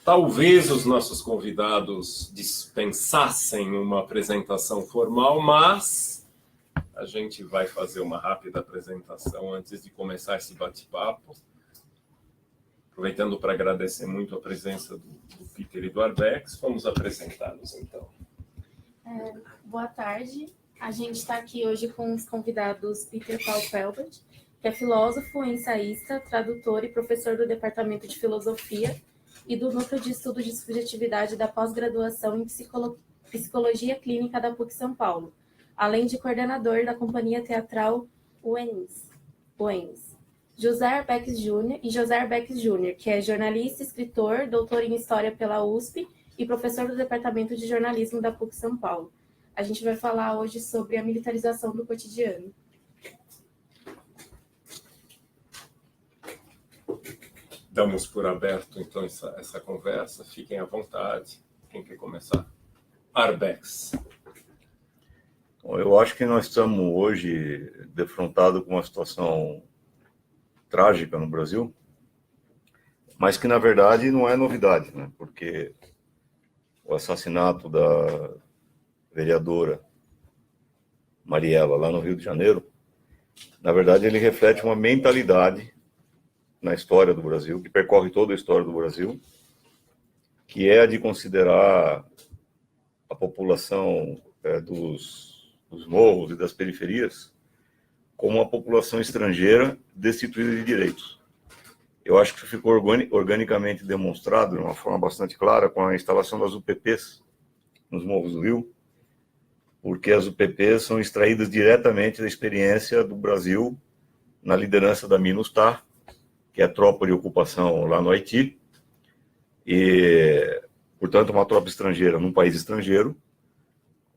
Talvez os nossos convidados dispensassem uma apresentação formal, mas a gente vai fazer uma rápida apresentação antes de começar esse bate-papo. Aproveitando para agradecer muito a presença do Peter e do Arbex, vamos apresentá-los, então. Boa tarde. A gente está aqui hoje com os convidados Peter Paul Felbert, que é filósofo, ensaísta, tradutor e professor do Departamento de Filosofia e do Núcleo de Estudos de Subjetividade da Pós-Graduação em Psicologia Clínica da PUC São Paulo, além de coordenador da Companhia Teatral UENS. José Arbex Júnior, que é jornalista, escritor, doutor em História pela USP e professor do Departamento de Jornalismo da PUC São Paulo. A gente vai falar hoje sobre a militarização do cotidiano. Damos por aberto, então, essa conversa. Fiquem à vontade. Quem quer começar? Arbex. Bom, eu acho que nós estamos hoje defrontados com uma situação trágica no Brasil, mas que, na verdade, não é novidade, né? Porque o assassinato da vereadora Mariela, lá no Rio de Janeiro, na verdade, ele reflete uma mentalidade na história do Brasil, que percorre toda a história do Brasil, que é a de considerar a população dos morros e das periferias como uma população estrangeira destituída de direitos. Eu acho que isso ficou organicamente demonstrado de uma forma bastante clara com a instalação das UPPs nos morros do Rio, porque as UPPs são extraídas diretamente da experiência do Brasil na liderança da MINUSTAH, que é a tropa de ocupação lá no Haiti, e, portanto, uma tropa estrangeira num país estrangeiro,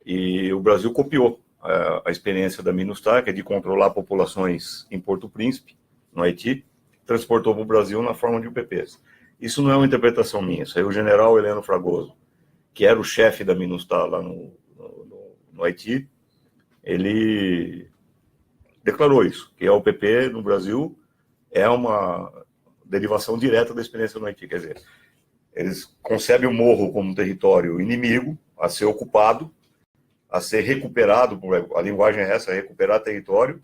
e o Brasil copiou a experiência da MINUSTAH, que é de controlar populações em Porto Príncipe, no Haiti, transportou para o Brasil na forma de UPPs. Isso não é uma interpretação minha, isso aí o general Heleno Fragoso, que era o chefe da MINUSTAH lá no Haiti, ele declarou isso, que a UPP no Brasil é uma derivação direta da experiência no Haiti. Quer dizer, eles concebem o morro como um território inimigo, a ser ocupado, a ser recuperado, a linguagem é essa, recuperar território,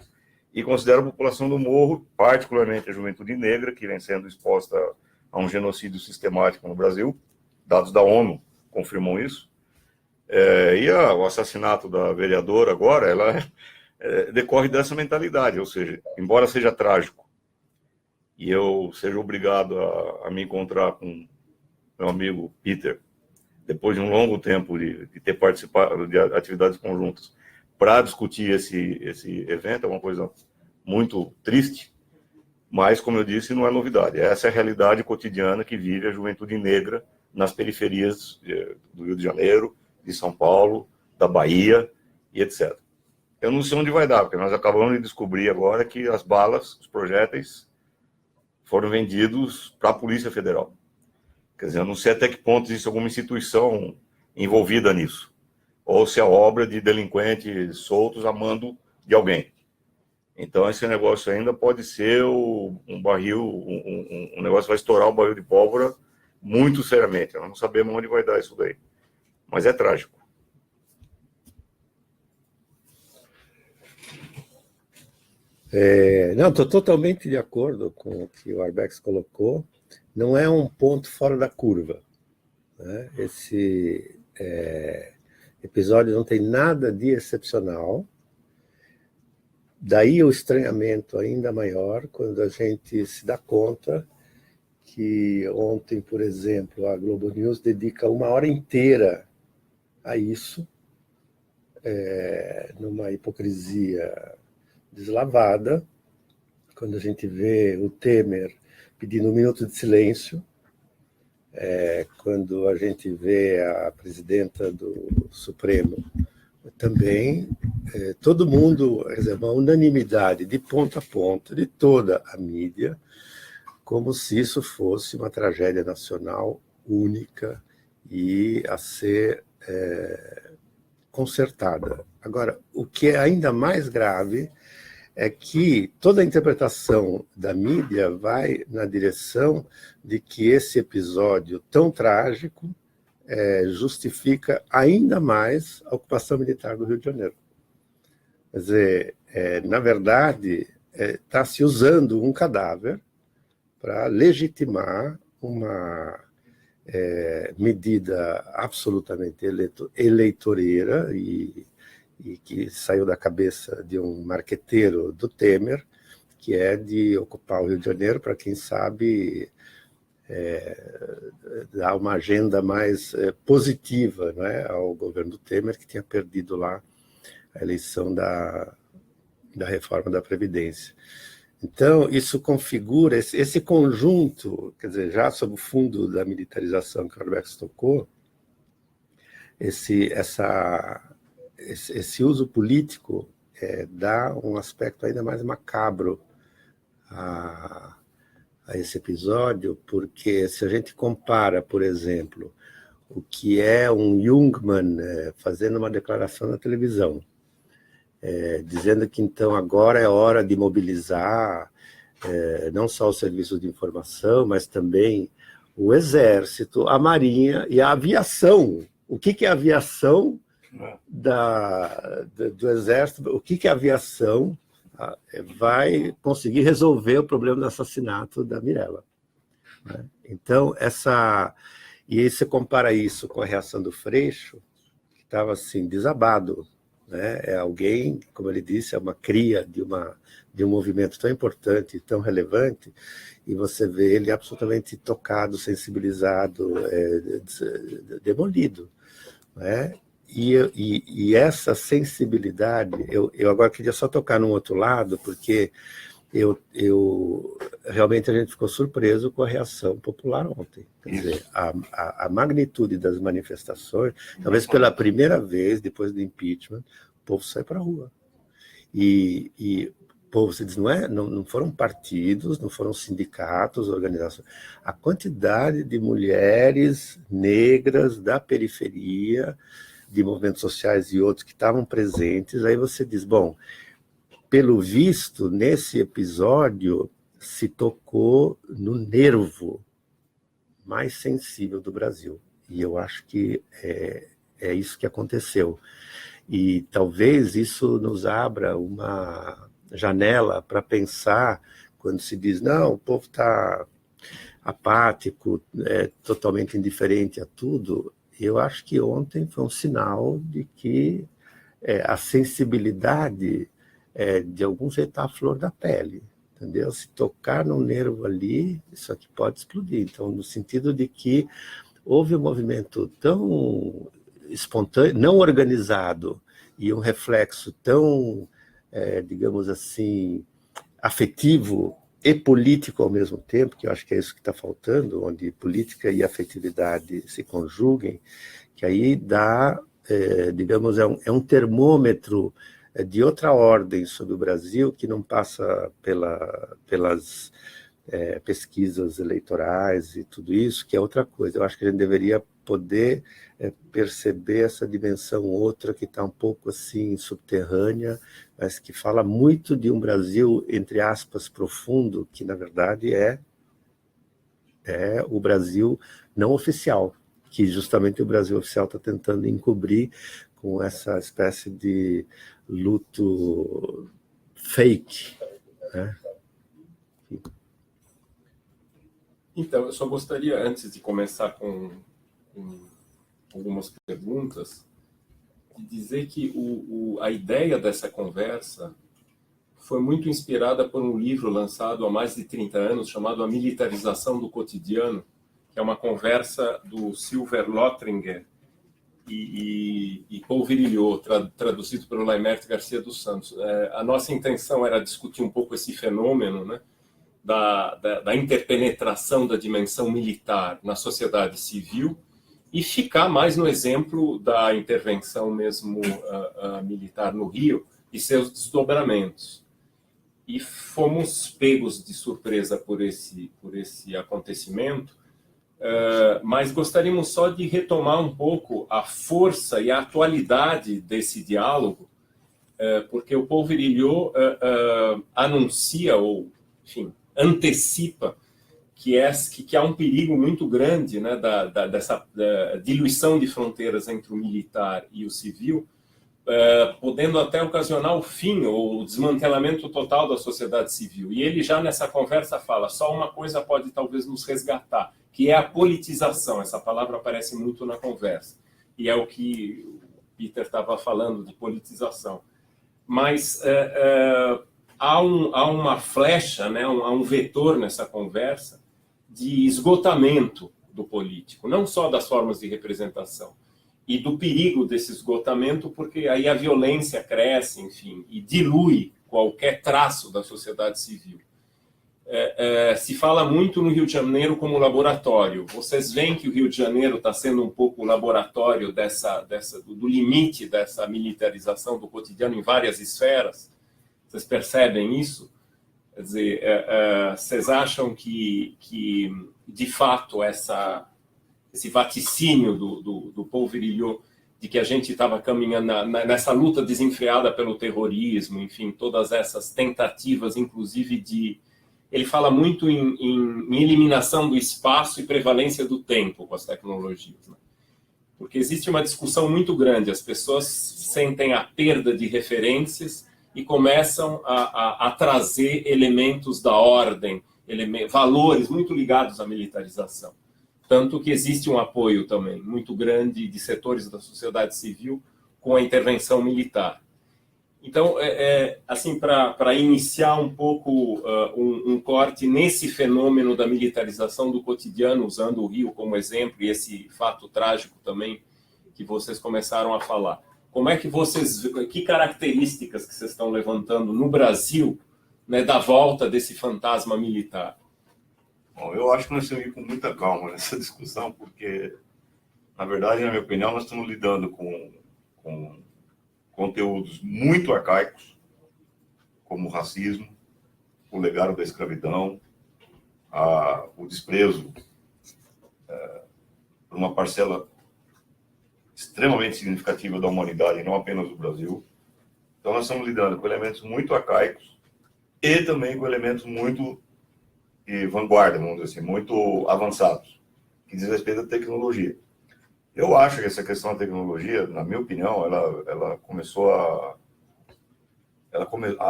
e consideram a população do morro, particularmente a juventude negra, que vem sendo exposta a um genocídio sistemático no Brasil, dados da ONU confirmam isso, o assassinato da vereadora agora, ela decorre dessa mentalidade, ou seja, embora seja trágico, e eu seja obrigado a me encontrar com meu amigo Peter, depois de um longo tempo de ter participado de atividades conjuntas, para discutir esse evento, é uma coisa muito triste, mas, como eu disse, não é novidade. Essa é a realidade cotidiana que vive a juventude negra nas periferias do Rio de Janeiro, de São Paulo, da Bahia e etc. Eu não sei onde vai dar, porque nós acabamos de descobrir agora que as balas, os projéteis, foram vendidos para a Polícia Federal. Quer dizer, eu não sei até que ponto existe alguma instituição envolvida nisso, ou se é obra de delinquentes soltos a mando de alguém. Então, esse negócio ainda pode ser um barril, um negócio que vai estourar um barril de pólvora muito seriamente. Nós não sabemos onde vai dar isso daí. Mas é trágico. Não, estou totalmente de acordo com o que o Arbex colocou. Não é um ponto fora da curva, né? Esse episódio não tem nada de excepcional. Daí o estranhamento ainda maior quando a gente se dá conta que ontem, por exemplo, a Globo News dedica 1 hora inteira a isso, numa hipocrisia deslavada, quando a gente vê o Temer pedindo 1 minuto de silêncio, quando a gente vê a presidenta do Supremo também, todo mundo, quer dizer, uma unanimidade de ponta a ponta de toda a mídia, como se isso fosse uma tragédia nacional única e a ser consertada. Agora, o que é ainda mais grave é que toda a interpretação da mídia vai na direção de que esse episódio tão trágico justifica ainda mais a ocupação militar do Rio de Janeiro. Quer dizer, na verdade, está se usando um cadáver para legitimar uma medida absolutamente eleitoreira e que saiu da cabeça de um marqueteiro do Temer, que é de ocupar o Rio de Janeiro para, quem sabe, dar uma agenda mais positiva, não é, ao governo do Temer, que tinha perdido lá a eleição da reforma da Previdência. Então, isso configura esse conjunto, quer dizer, já sob o fundo da militarização que o Roberto tocou, esse uso político dá um aspecto ainda mais macabro a esse episódio, porque se a gente compara, por exemplo, o que é um Jungmann fazendo uma declaração na televisão, dizendo que então agora é hora de mobilizar não só os serviços de informação, mas também o Exército, a Marinha e a aviação. O que é a aviação do Exército? O que a aviação vai conseguir resolver o problema do assassinato da Mirella? Então, e aí você compara isso com a reação do Freixo, que estava assim, desabado. É alguém, como ele disse, é uma cria de um movimento tão importante, tão relevante, e você vê ele absolutamente tocado, sensibilizado, demolido. E essa sensibilidade, eu agora queria só tocar num outro lado, porque realmente a gente ficou surpreso com a reação popular ontem. Quer dizer, a magnitude das manifestações, talvez pela primeira vez, depois do impeachment, o povo sai para a rua. E o povo, se diz, não foram partidos, não foram sindicatos, organizações. A quantidade de mulheres negras da periferia, de movimentos sociais e outros que estavam presentes, aí você diz, bom, pelo visto, nesse episódio, se tocou no nervo mais sensível do Brasil. E eu acho que é isso que aconteceu. E talvez isso nos abra uma janela para pensar, quando se diz, não, o povo está apático, totalmente indiferente a tudo. Eu acho que ontem foi um sinal de que a sensibilidade, de algum jeito, está à flor da pele, entendeu? Se tocar no nervo ali, isso aqui pode explodir. Então, no sentido de que houve um movimento tão espontâneo, não organizado, e um reflexo tão, digamos assim, afetivo e político ao mesmo tempo, que eu acho que é isso que está faltando, onde política e afetividade se conjuguem, que aí dá, digamos, é um termômetro de outra ordem sobre o Brasil, que não passa pelas pesquisas eleitorais e tudo isso, que é outra coisa. Eu acho que a gente deveria poder perceber essa dimensão outra que está um pouco assim subterrânea, mas que fala muito de um Brasil, entre aspas, profundo, que na verdade é o Brasil não oficial, que justamente o Brasil oficial está tentando encobrir com essa espécie de luto fake, né? Então, eu só gostaria, antes de começar com algumas perguntas, de dizer que a ideia dessa conversa foi muito inspirada por um livro lançado há mais de 30 anos, chamado A Militarização do Cotidiano, que é uma conversa do Silver Lothringer e Paul Virilio, traduzido pelo Laimert Garcia dos Santos. A nossa intenção era discutir um pouco esse fenômeno, né, da interpenetração da dimensão militar na sociedade civil e ficar mais no exemplo da intervenção mesmo militar no Rio e seus desdobramentos. E fomos pegos de surpresa por esse acontecimento, mas gostaríamos só de retomar um pouco a força e a atualidade desse diálogo porque o Paul Virilio anuncia, ou, enfim, antecipa que há um perigo muito grande, né, dessa diluição de fronteiras entre o militar e o civil, podendo até ocasionar o fim ou o desmantelamento total da sociedade civil. E ele já nessa conversa fala, só uma coisa pode talvez nos resgatar, que é a politização. Essa palavra aparece muito na conversa. E é o que o Peter estava falando, de politização. Mas há uma flecha, né, há um vetor nessa conversa de esgotamento do político, não só das formas de representação, e do perigo desse esgotamento, porque aí a violência cresce, enfim, e dilui qualquer traço da sociedade civil. Se fala muito no Rio de Janeiro como laboratório. Vocês veem que o Rio de Janeiro está sendo um pouco o laboratório do limite dessa militarização do cotidiano em várias esferas? Vocês percebem isso? Quer dizer, vocês acham que de fato, esse vaticínio do Paul Virilio, de que a gente estava caminhando nessa luta desenfreada pelo terrorismo, enfim, todas essas tentativas, inclusive de... Ele fala muito em eliminação do espaço e prevalência do tempo com as tecnologias, né? Porque existe uma discussão muito grande, as pessoas sentem a perda de referências e começam a trazer elementos da ordem, valores muito ligados à militarização. Tanto que existe um apoio também muito grande de setores da sociedade civil com a intervenção militar. Então, assim, para iniciar um pouco um corte nesse fenômeno da militarização do cotidiano, usando o Rio como exemplo, e esse fato trágico também que vocês começaram a falar. Como é que que características que vocês estão levantando no Brasil, né, da volta desse fantasma militar? Bom, eu acho que nós temos que ir com muita calma nessa discussão, porque, na verdade, na minha opinião, nós estamos lidando com conteúdos muito arcaicos, como o racismo, o legado da escravidão, o desprezo por uma parcela extremamente significativa da humanidade, não apenas do Brasil. Então, nós estamos lidando com elementos muito arcaicos e também com elementos muito de vanguarda, vamos dizer assim, muito avançados, que diz respeito à tecnologia. Eu acho que essa questão da tecnologia, na minha opinião, ela começou a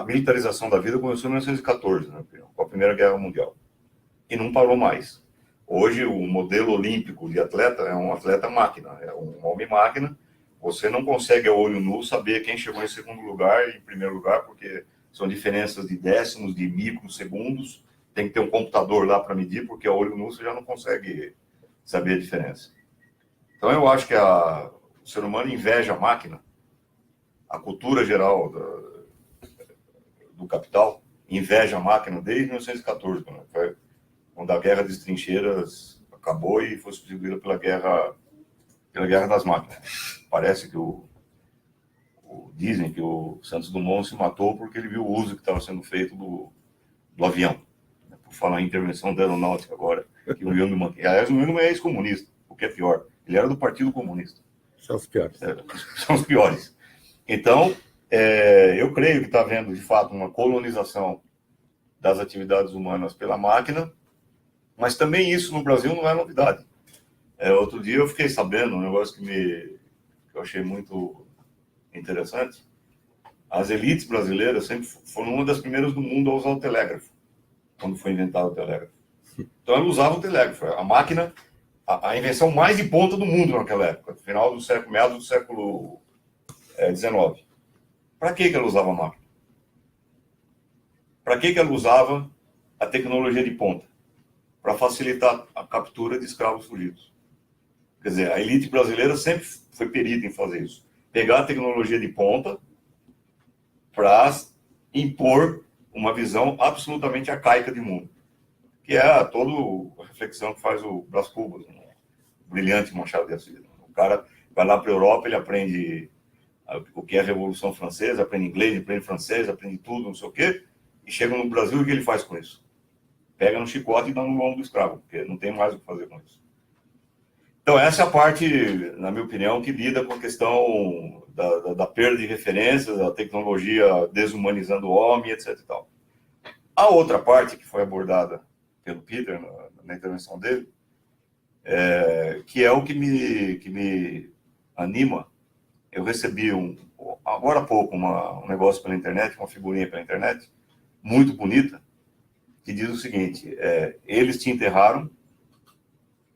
militarização da vida começou em 1914, na minha opinião, com a Primeira Guerra Mundial. E não parou mais. Hoje, o modelo olímpico de atleta é um atleta máquina, é um homem-máquina. Você não consegue, a olho nu, saber quem chegou em segundo lugar e em primeiro lugar, porque são diferenças de décimos, de microsegundos. Tem que ter um computador lá para medir, porque a olho nu você já não consegue saber a diferença. Então, eu acho que o ser humano inveja a máquina, a cultura geral do capital inveja a máquina desde 1914, quando a Guerra das Trincheiras acabou e foi substituída pela Guerra das Máquinas. Parece que dizem que o Santos Dumont se matou porque ele viu o uso que estava sendo feito do avião. Por falar em intervenção da aeronáutica agora, que o William Mann, aliás, o William é ex-comunista, o que é pior. Ele era do Partido Comunista. São os piores. São os piores. Então, eu creio que está havendo, de fato, uma colonização das atividades humanas pela máquina, mas também isso no Brasil não é novidade. Outro dia eu fiquei sabendo um negócio que eu achei muito interessante. As elites brasileiras sempre foram uma das primeiras do mundo a usar o telégrafo, quando foi inventado o telégrafo. Então, elas usavam o telégrafo. A máquina, a invenção mais de ponta do mundo naquela época, final do século, meados do século XIX. Para que ela usava a máquina? Para que ela usava a tecnologia de ponta? Para facilitar a captura de escravos fugidos. Quer dizer, a elite brasileira sempre foi perita em fazer isso. Pegar a tecnologia de ponta para impor uma visão absolutamente arcaica de mundo, que é toda a reflexão que faz o Brás Cubas, um brilhante Machado de Assis. O cara vai lá para a Europa, ele aprende o que é a Revolução Francesa, aprende inglês, aprende francês, aprende tudo, não sei o quê, e chega no Brasil, e o que ele faz com isso? Pega no chicote e dá no lombo do escravo, porque não tem mais o que fazer com isso. Então, essa é a parte, na minha opinião, que lida com a questão da perda de referências, da tecnologia desumanizando o homem, etc. E tal. A outra parte que foi abordada pelo Peter na intervenção dele, que é o que me anima. Eu recebi agora há pouco um negócio pela internet, uma figurinha pela internet, muito bonita, que diz o seguinte: eles te enterraram,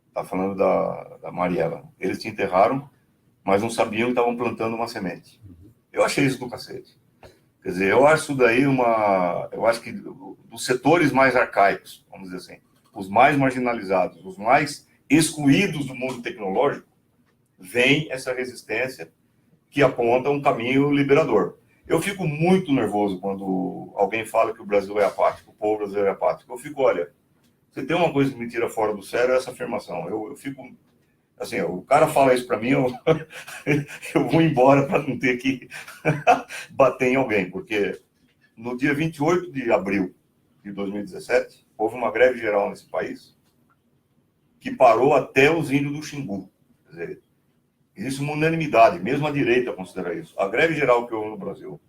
está falando da Mariela, eles te enterraram, mas não sabiam que estavam plantando uma semente. Eu achei isso do cacete. Quer dizer, eu acho isso daí eu acho que dos setores mais arcaicos, vamos dizer assim, os mais marginalizados, os mais excluídos do mundo tecnológico, vem essa resistência que aponta um caminho liberador. Eu fico muito nervoso quando alguém fala que o Brasil é apático, o povo brasileiro é apático. Eu fico, olha, se tem uma coisa que me tira fora do sério, é essa afirmação. Eu fico, assim, o cara fala isso para mim, eu vou embora para não ter que bater em alguém, porque no dia 28 de abril de 2017, houve uma greve geral nesse país que parou até os índios do Xingu. Quer dizer, existe uma unanimidade, mesmo a direita considera isso. A greve geral que houve no Brasil,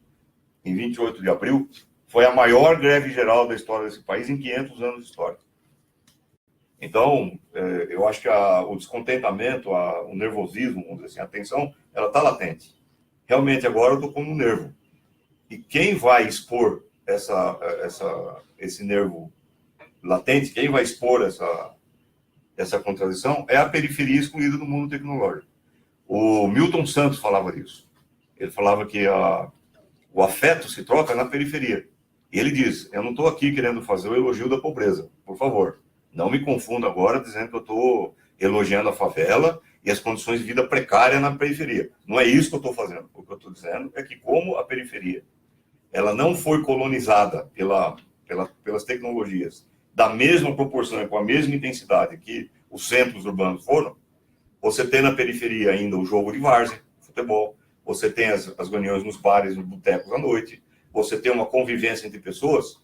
em 28 de abril, foi a maior greve geral da história desse país em 500 anos de história. Então, eu acho que o descontentamento, o nervosismo, vamos dizer assim, a tensão, ela está latente. Realmente, agora eu estou com um nervo. E quem vai expor esse nervo latente, quem vai expor essa contradição, é a periferia excluída do mundo tecnológico. O Milton Santos falava disso. Ele falava que o afeto se troca na periferia. E ele diz: eu não estou aqui querendo fazer o elogio da pobreza, por favor. Não me confunda agora dizendo que eu estou elogiando a favela e as condições de vida precárias na periferia. Não é isso que eu estou fazendo. O que eu estou dizendo é que, como a periferia ela não foi colonizada pelas tecnologias da mesma proporção e com a mesma intensidade que os centros urbanos foram, você tem na periferia ainda o jogo de várzea, futebol, você tem as reuniões nos bares, nos botecos à noite, você tem uma convivência entre pessoas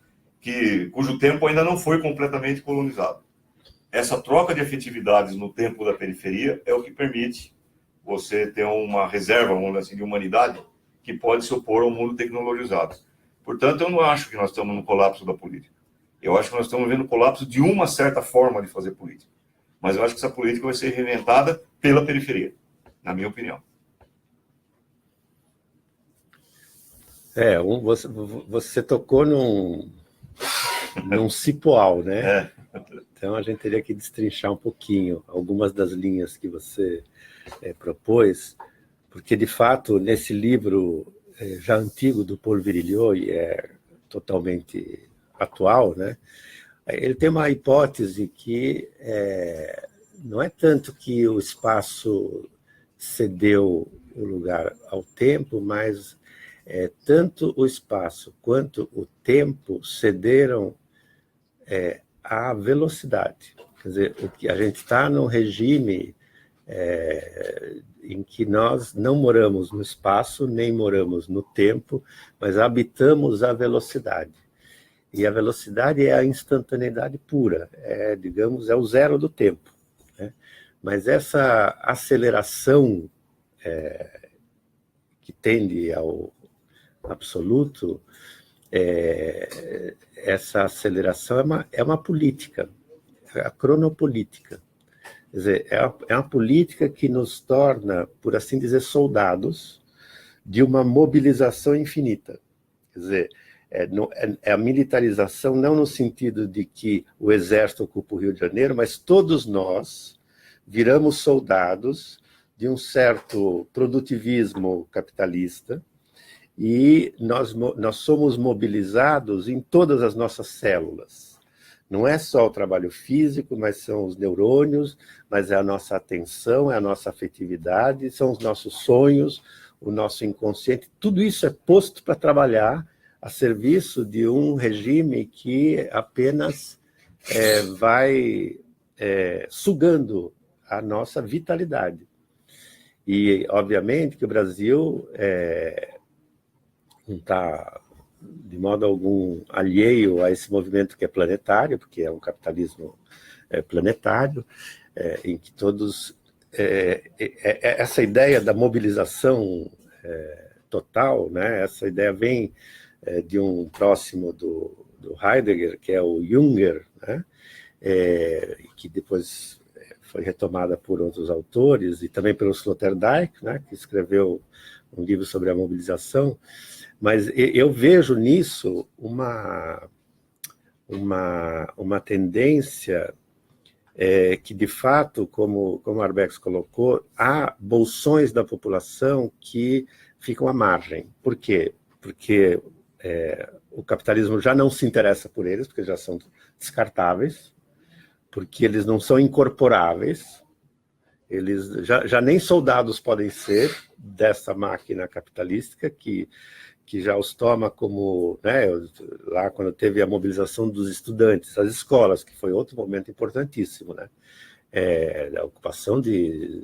cujo tempo ainda não foi completamente colonizado. Essa troca de afetividades no tempo da periferia é o que permite você ter uma reserva, vamos dizer assim, de humanidade que pode se opor ao mundo tecnologizado. Portanto, eu não acho que nós estamos no colapso da política. Eu acho que nós estamos vendo o colapso de uma certa forma de fazer política. Mas eu acho que essa política vai ser reinventada pela periferia, na minha opinião. Você tocou num cipoal, né? Então a gente teria que destrinchar um pouquinho algumas das linhas que você propôs, porque de fato nesse livro já antigo do Paul Virilio, e é totalmente atual, né? Ele tem uma hipótese que não é tanto que o espaço cedeu o lugar ao tempo, mas tanto o espaço quanto o tempo cederam à velocidade. Quer dizer, a gente está num regime em que nós não moramos no espaço, nem moramos no tempo, mas habitamos a velocidade. E a velocidade é a instantaneidade pura, digamos, é o zero do tempo, né? Mas essa aceleração que tende ao absoluto, essa aceleração é uma política, a cronopolítica. Quer dizer, é uma política que nos torna, por assim dizer, soldados de uma mobilização infinita. Quer dizer, é a militarização não no sentido de que o exército ocupa o Rio de Janeiro, mas todos nós viramos soldados de um certo produtivismo capitalista e nós somos mobilizados em todas as nossas células. Não é só o trabalho físico, mas são os neurônios, mas é a nossa atenção, é a nossa afetividade, são os nossos sonhos, o nosso inconsciente. Tudo isso é posto para trabalhar a serviço de um regime que apenas vai sugando a nossa vitalidade. E, obviamente, que o Brasil não está, de modo algum, alheio a esse movimento que é planetário, porque é um capitalismo planetário, em que todos essa ideia da mobilização total, né? Essa ideia vem de um próximo do Heidegger, que é o Junger, né? Que depois foi retomada por outros autores, e também pelo Sloterdijk, né? Que escreveu um livro sobre a mobilização. Mas eu vejo nisso uma tendência que, de fato, como Arbex colocou, há bolsões da população que ficam à margem. Por quê? Porque o capitalismo já não se interessa por eles, porque já são descartáveis, porque eles não são incorporáveis, eles já nem soldados podem ser dessa máquina capitalística que já os toma como, né, lá quando teve a mobilização dos estudantes, as escolas, que foi outro momento importantíssimo, né, a ocupação de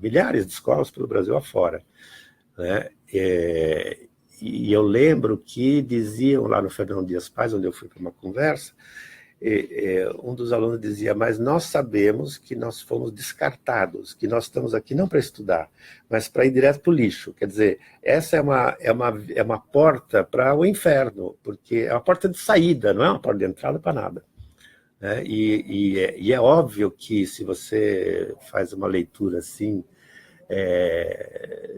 milhares de escolas pelo Brasil afora, né, e eu lembro que diziam lá no Fernão Dias Paz, onde eu fui para uma conversa, um dos alunos dizia, mas nós sabemos que nós fomos descartados, que nós estamos aqui não para estudar, mas para ir direto para o lixo. Quer dizer, essa é uma porta para o inferno, porque é uma porta de saída, não é uma porta de entrada para nada. Né? E é óbvio que se você faz uma leitura assim,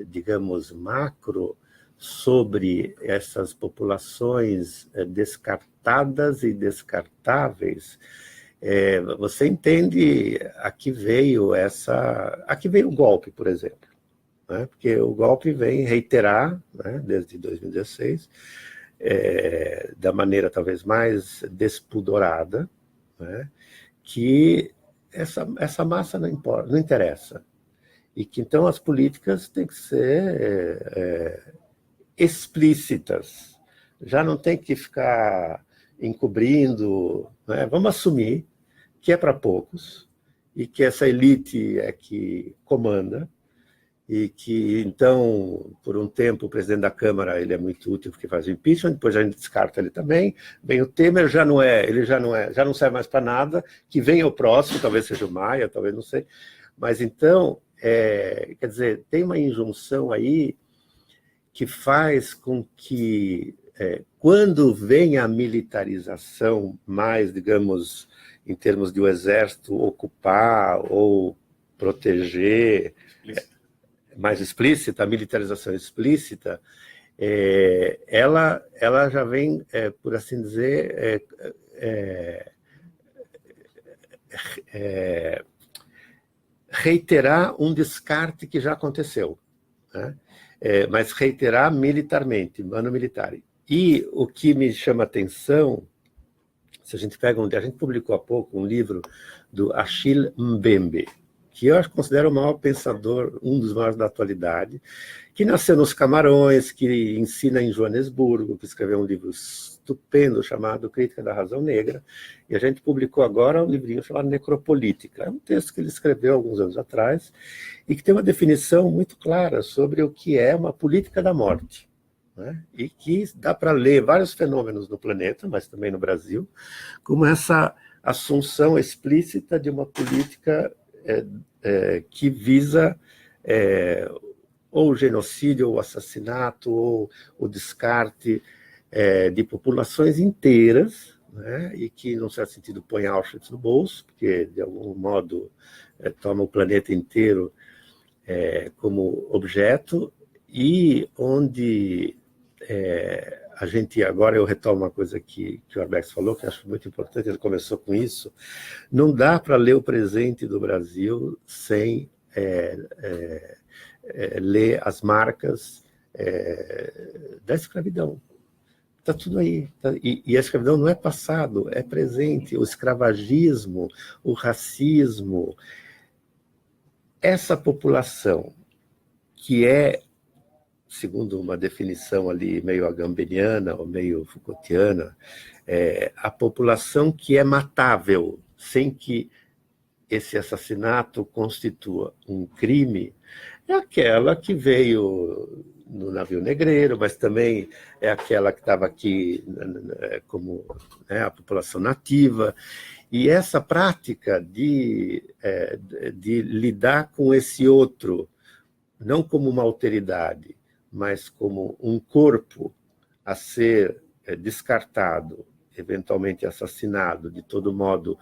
digamos, macro, sobre essas populações descartadas e descartáveis, você entende a que veio o golpe, por exemplo, né? Porque o golpe vem reiterar, né, desde 2016, da maneira talvez mais despudorada, né, que essa massa não interessa, e que então as políticas têm que ser explícitas, já não tem que ficar encobrindo, né? Vamos assumir que é para poucos e que essa elite é que comanda, e que então, por um tempo, o presidente da Câmara ele é muito útil porque faz o impeachment, depois a gente descarta ele também, vem o Temer, já não serve mais para nada, que venha o próximo, talvez seja o Maia, talvez não sei, mas então, quer dizer, tem uma injunção aí que faz com que, quando vem a militarização mais, digamos, em termos de o exército ocupar ou proteger, mais explícita, a militarização explícita, ela já vem, por assim dizer, reiterar um descarte que já aconteceu, né? Mas reiterar militarmente, mano militare. E o que me chama atenção, se a gente pega a gente publicou há pouco um livro do Achille Mbembe, que eu considero o maior pensador, um dos maiores da atualidade, que nasceu nos Camarões, que ensina em Joanesburgo, que escreveu um livro estupendo chamado Crítica da Razão Negra, e a gente publicou agora um livrinho chamado Necropolítica. É um texto que ele escreveu alguns anos atrás e que tem uma definição muito clara sobre o que é uma política da morte, né? E que dá para ler vários fenômenos no planeta, mas também no Brasil, como essa assunção explícita de uma política que visa ou o genocídio, ou o assassinato, ou o descarte de populações inteiras, né? E que, num certo sentido, põe Auschwitz no bolso, porque, de algum modo, toma o planeta inteiro como objeto, e onde a gente, agora eu retomo uma coisa que o Arbex falou, que eu acho muito importante, ele começou com isso, não dá para ler o presente do Brasil sem ler as marcas da escravidão. Está tudo aí. E a escravidão não é passado, é presente. O escravagismo, o racismo. Essa população que segundo uma definição ali meio agambeniana ou meio Foucaultiana, a população que é matável, sem que esse assassinato constitua um crime, é aquela que veio no navio negreiro, mas também é aquela que estava aqui como, né, a população nativa, E essa prática de lidar com esse outro, não como uma alteridade, mas como um corpo a ser descartado, eventualmente assassinado, de todo modo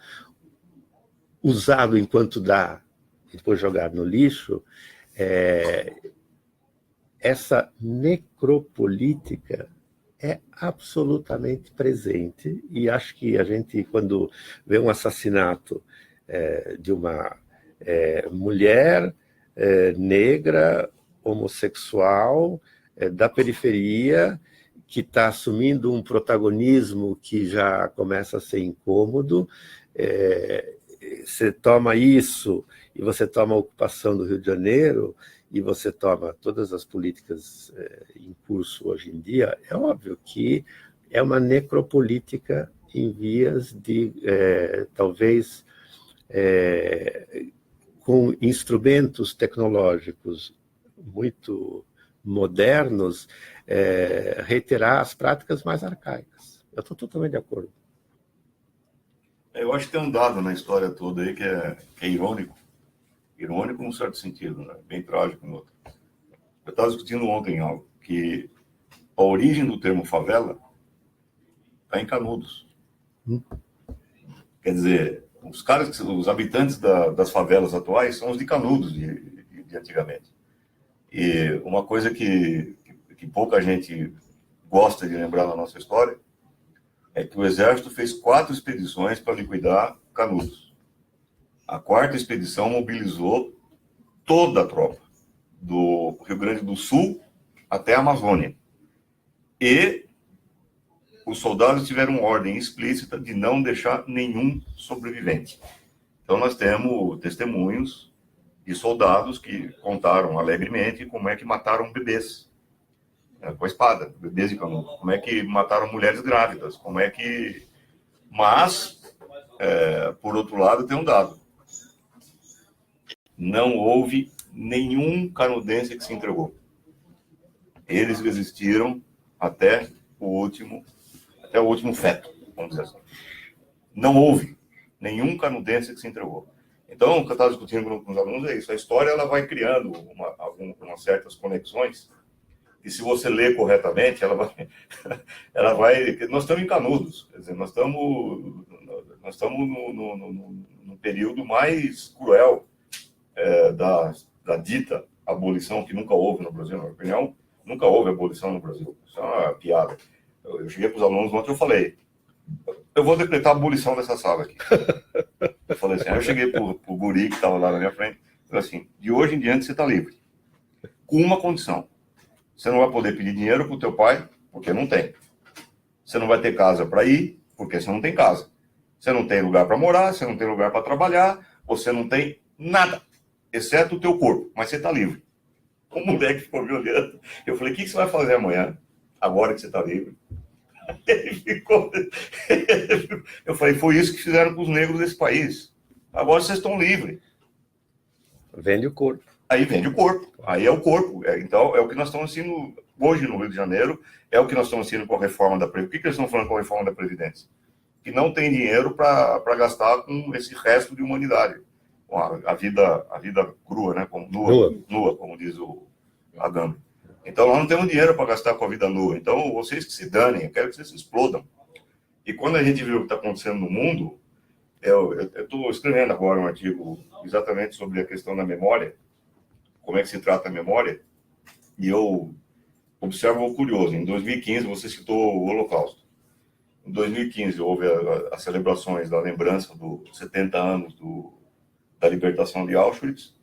usado enquanto dá, e depois jogado no lixo, essa necropolítica é absolutamente presente, e acho que a gente, quando vê um assassinato de uma mulher negra, homossexual, da periferia, que está assumindo um protagonismo que já começa a ser incômodo, você toma isso, e você toma a ocupação do Rio de Janeiro, e você toma todas as políticas em curso hoje em dia, é óbvio que é uma necropolítica em vias de, talvez, com instrumentos tecnológicos muito modernos, reiterar as práticas mais arcaicas. Eu estou totalmente de acordo. Eu acho que tem um dado na história toda aí que é irônico. Irônico num certo sentido, né? Bem trágico no outro. Eu estava discutindo ontem algo, que a origem do termo favela está em Canudos. Quer dizer, os habitantes das favelas atuais são os de Canudos de antigamente. E uma coisa que pouca gente gosta de lembrar na nossa história é que o Exército fez 4 expedições para liquidar Canudos. A 4ª expedição mobilizou toda a tropa, do Rio Grande do Sul até a Amazônia. E os soldados tiveram ordem explícita de não deixar nenhum sobrevivente. Então nós temos testemunhos de soldados que contaram alegremente como é que mataram bebês com a espada, bebês de Canudos, como é que mataram mulheres grávidas, como é que... Mas, por outro lado, tem um dado. Não houve nenhum canudense que se entregou. Eles resistiram até o último feto, vamos dizer assim. Não houve nenhum canudense que se entregou. Então, o que eu estava discutindo com os alunos é isso. A história ela vai criando umas certas conexões, e se você ler corretamente, ela vai... Nós estamos em Canudos, quer dizer, nós estamos no período mais cruel da dita abolição, que nunca houve no Brasil, na minha opinião. Nunca houve abolição no Brasil. Isso é uma piada. Eu cheguei para os alunos ontem e eu falei, eu vou decretar a abolição dessa sala aqui. Eu falei assim, aí eu cheguei para o guri que estava lá na minha frente, falei assim, de hoje em diante você está livre. Com uma condição. Você não vai poder pedir dinheiro para o teu pai, porque não tem. Você não vai ter casa para ir, porque você não tem casa. Você não tem lugar para morar, você não tem lugar para trabalhar, você não tem nada, exceto o teu corpo, mas você está livre. O moleque ficou me olhando. Eu falei, o que você vai fazer amanhã, agora que você está livre? Ele ficou... Eu falei, foi isso que fizeram com os negros desse país. Agora vocês estão livres. Vende o corpo. Aí vende o corpo. Aí é o corpo. Então, é o que nós estamos assistindo hoje no Rio de Janeiro, é o que nós estamos assistindo com a reforma da Previdência. O que eles estão falando com a reforma da Previdência? Que não tem dinheiro para gastar com esse resto de humanidade. Com a vida crua, né? Como nua, como diz o Agamben. Então, nós não temos dinheiro para gastar com a vida nua. Então, vocês que se danem, eu quero que vocês se explodam. E quando a gente vê o que está acontecendo no mundo, eu estou escrevendo agora um artigo exatamente sobre a questão da memória, como é que se trata a memória, e eu observo o curioso. Em 2015, você citou o Holocausto. Em 2015, houve as celebrações da lembrança dos 70 anos da libertação de Auschwitz,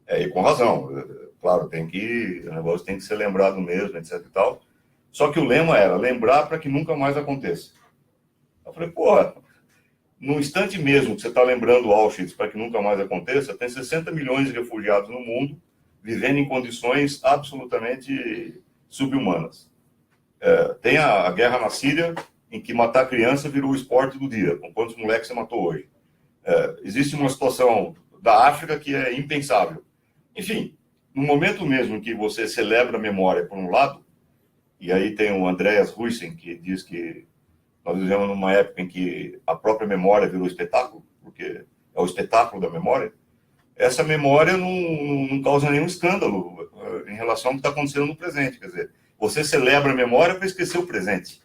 e com razão. Claro, o negócio tem que ser lembrado mesmo, etc e tal. Só que o lema era lembrar para que nunca mais aconteça. Eu falei, porra, no instante mesmo que você está lembrando Auschwitz para que nunca mais aconteça, tem 60 milhões de refugiados no mundo vivendo em condições absolutamente subhumanas. Tem a guerra na Síria, em que matar criança virou o esporte do dia, com quantos moleques você matou hoje. Existe uma situação da África que é impensável. Enfim, no momento mesmo em que você celebra a memória por um lado, e aí tem o Andreas Huyssen, que diz que Nós vivemos numa época em que a própria memória virou espetáculo, porque é o espetáculo da memória. Essa memória não causa nenhum escândalo em relação ao que está acontecendo no presente. Quer dizer, você celebra a memória para esquecer o presente.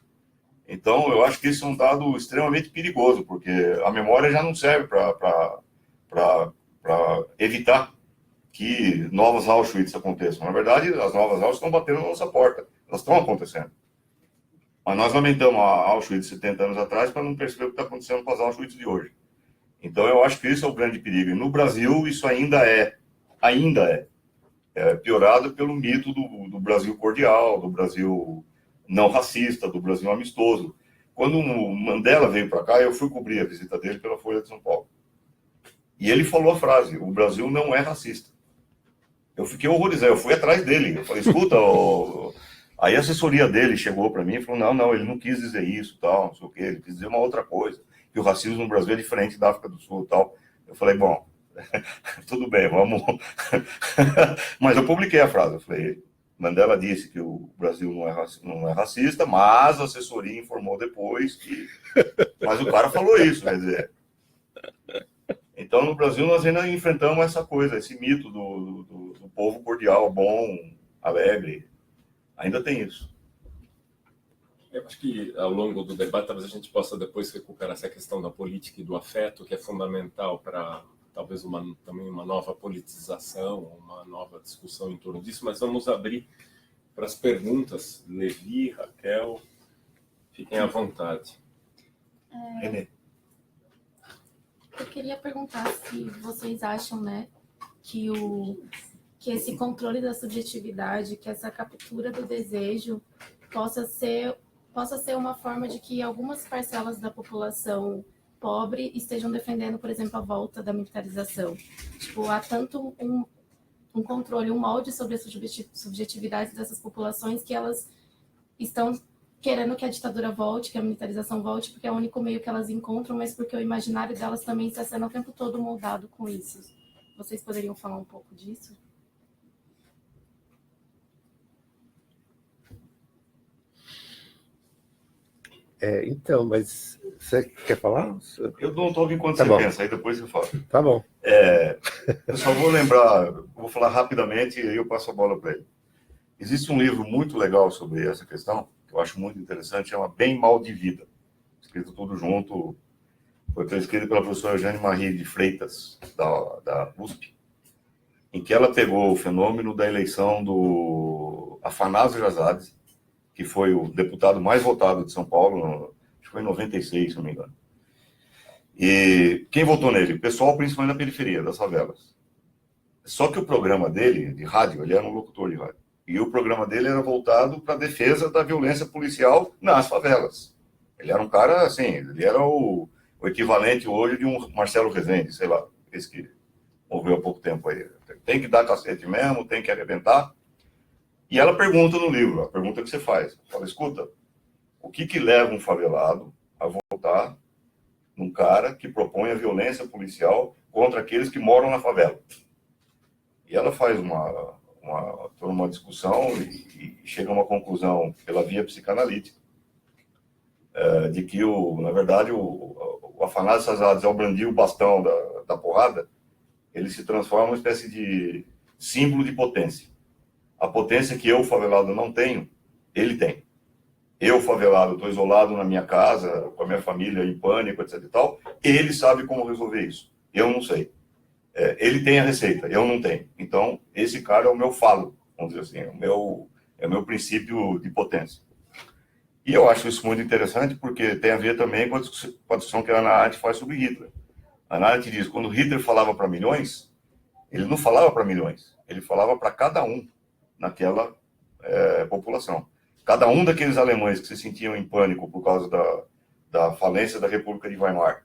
Então, eu acho que isso é um dado extremamente perigoso, porque a memória já não serve para evitar que novas Auschwitz aconteçam. Na verdade, as novas Auschwitz estão batendo na nossa porta. Elas estão acontecendo. Mas nós lamentamos a Auschwitz 70 anos atrás para não perceber o que está acontecendo com as Auschwitz de hoje. Então, eu acho que isso é o grande perigo. E no Brasil, isso ainda é piorado pelo mito do Brasil cordial, do Brasil não racista, do Brasil amistoso. Quando o Mandela veio para cá, eu fui cobrir a visita dele pela Folha de São Paulo. E ele falou a frase: o Brasil não é racista. Eu fiquei horrorizado, eu fui atrás dele. Eu falei, escuta, aí a assessoria dele chegou para mim e falou, não, ele não quis dizer isso, tal, não sei o quê, ele quis dizer uma outra coisa, que o racismo no Brasil é diferente da África do Sul, tal. Eu falei, bom, tudo bem, vamos... Mas eu publiquei a frase, eu falei, Mandela disse que o Brasil não é racista, mas a assessoria informou depois que... Mas o cara falou isso, quer dizer... Então, no Brasil, nós ainda enfrentamos essa coisa, esse mito do povo cordial, bom, alegre. Ainda tem isso. Eu acho que, ao longo do debate, talvez a gente possa depois recuperar essa questão da política e do afeto, que é fundamental para, talvez, também uma nova politização, uma nova discussão em torno disso. Mas vamos abrir para as perguntas. Levi, Raquel, fiquem à vontade. Renê. Eu queria perguntar se vocês acham, né, que esse controle da subjetividade, que essa captura do desejo possa ser uma forma de que algumas parcelas da população pobre estejam defendendo, por exemplo, a volta da militarização. Tipo, há tanto um controle, um molde sobre a subjetividade dessas populações que elas estão querendo que a ditadura volte, que a militarização volte, porque é o único meio que elas encontram, mas porque o imaginário delas também está sendo o tempo todo moldado com isso. Vocês poderiam falar um pouco disso? Então, mas você quer falar? Eu não estou ouvindo quando Tá você bom. pensa, aí depois você fala. Tá bom. Eu só vou lembrar, vou falar rapidamente e aí eu passo a bola para ele. Existe um livro muito legal sobre essa questão, que eu acho muito interessante, chama Bem Mal de Vida. Escrito tudo junto, foi escrito pela professora Jane Marie de Freitas, da USP, em que ela pegou o fenômeno da eleição do Afanásio Jazades, que foi o deputado mais votado de São Paulo, acho que foi em 96, se não me engano. E quem votou nele? O pessoal, principalmente na periferia, das favelas. Só que o programa dele, de rádio, ele era um locutor de rádio. E o programa dele era voltado para a defesa da violência policial nas favelas. Ele era um cara, assim, ele era o equivalente hoje de um Marcelo Rezende, sei lá, esse que morreu há pouco tempo aí. Tem que dar cacete mesmo, tem que arrebentar. E ela pergunta no livro, a pergunta que você faz. Fala, escuta, o que leva um favelado a votar num cara que propõe a violência policial contra aqueles que moram na favela? E ela faz uma discussão e chega a uma conclusão pela via psicanalítica de que, na verdade, o Afanásio Jazades, ao brandir o bastão da porrada, ele se transforma numa espécie de símbolo de potência. A potência que eu, favelado, não tenho, ele tem. Eu, favelado, estou isolado na minha casa, com a minha família em pânico, etc. e tal. Ele sabe como resolver isso. Eu não sei. Ele tem a receita, eu não tenho. Então, esse cara é o meu falo, vamos dizer assim, é o meu princípio de potência. E eu acho isso muito interessante porque tem a ver também com a discussão que a Hannah Arendt faz sobre Hitler. A Hannah Arendt diz, quando Hitler falava para milhões, ele não falava para milhões, ele falava para cada um naquela população. Cada um daqueles alemães que se sentiam em pânico por causa da falência da República de Weimar,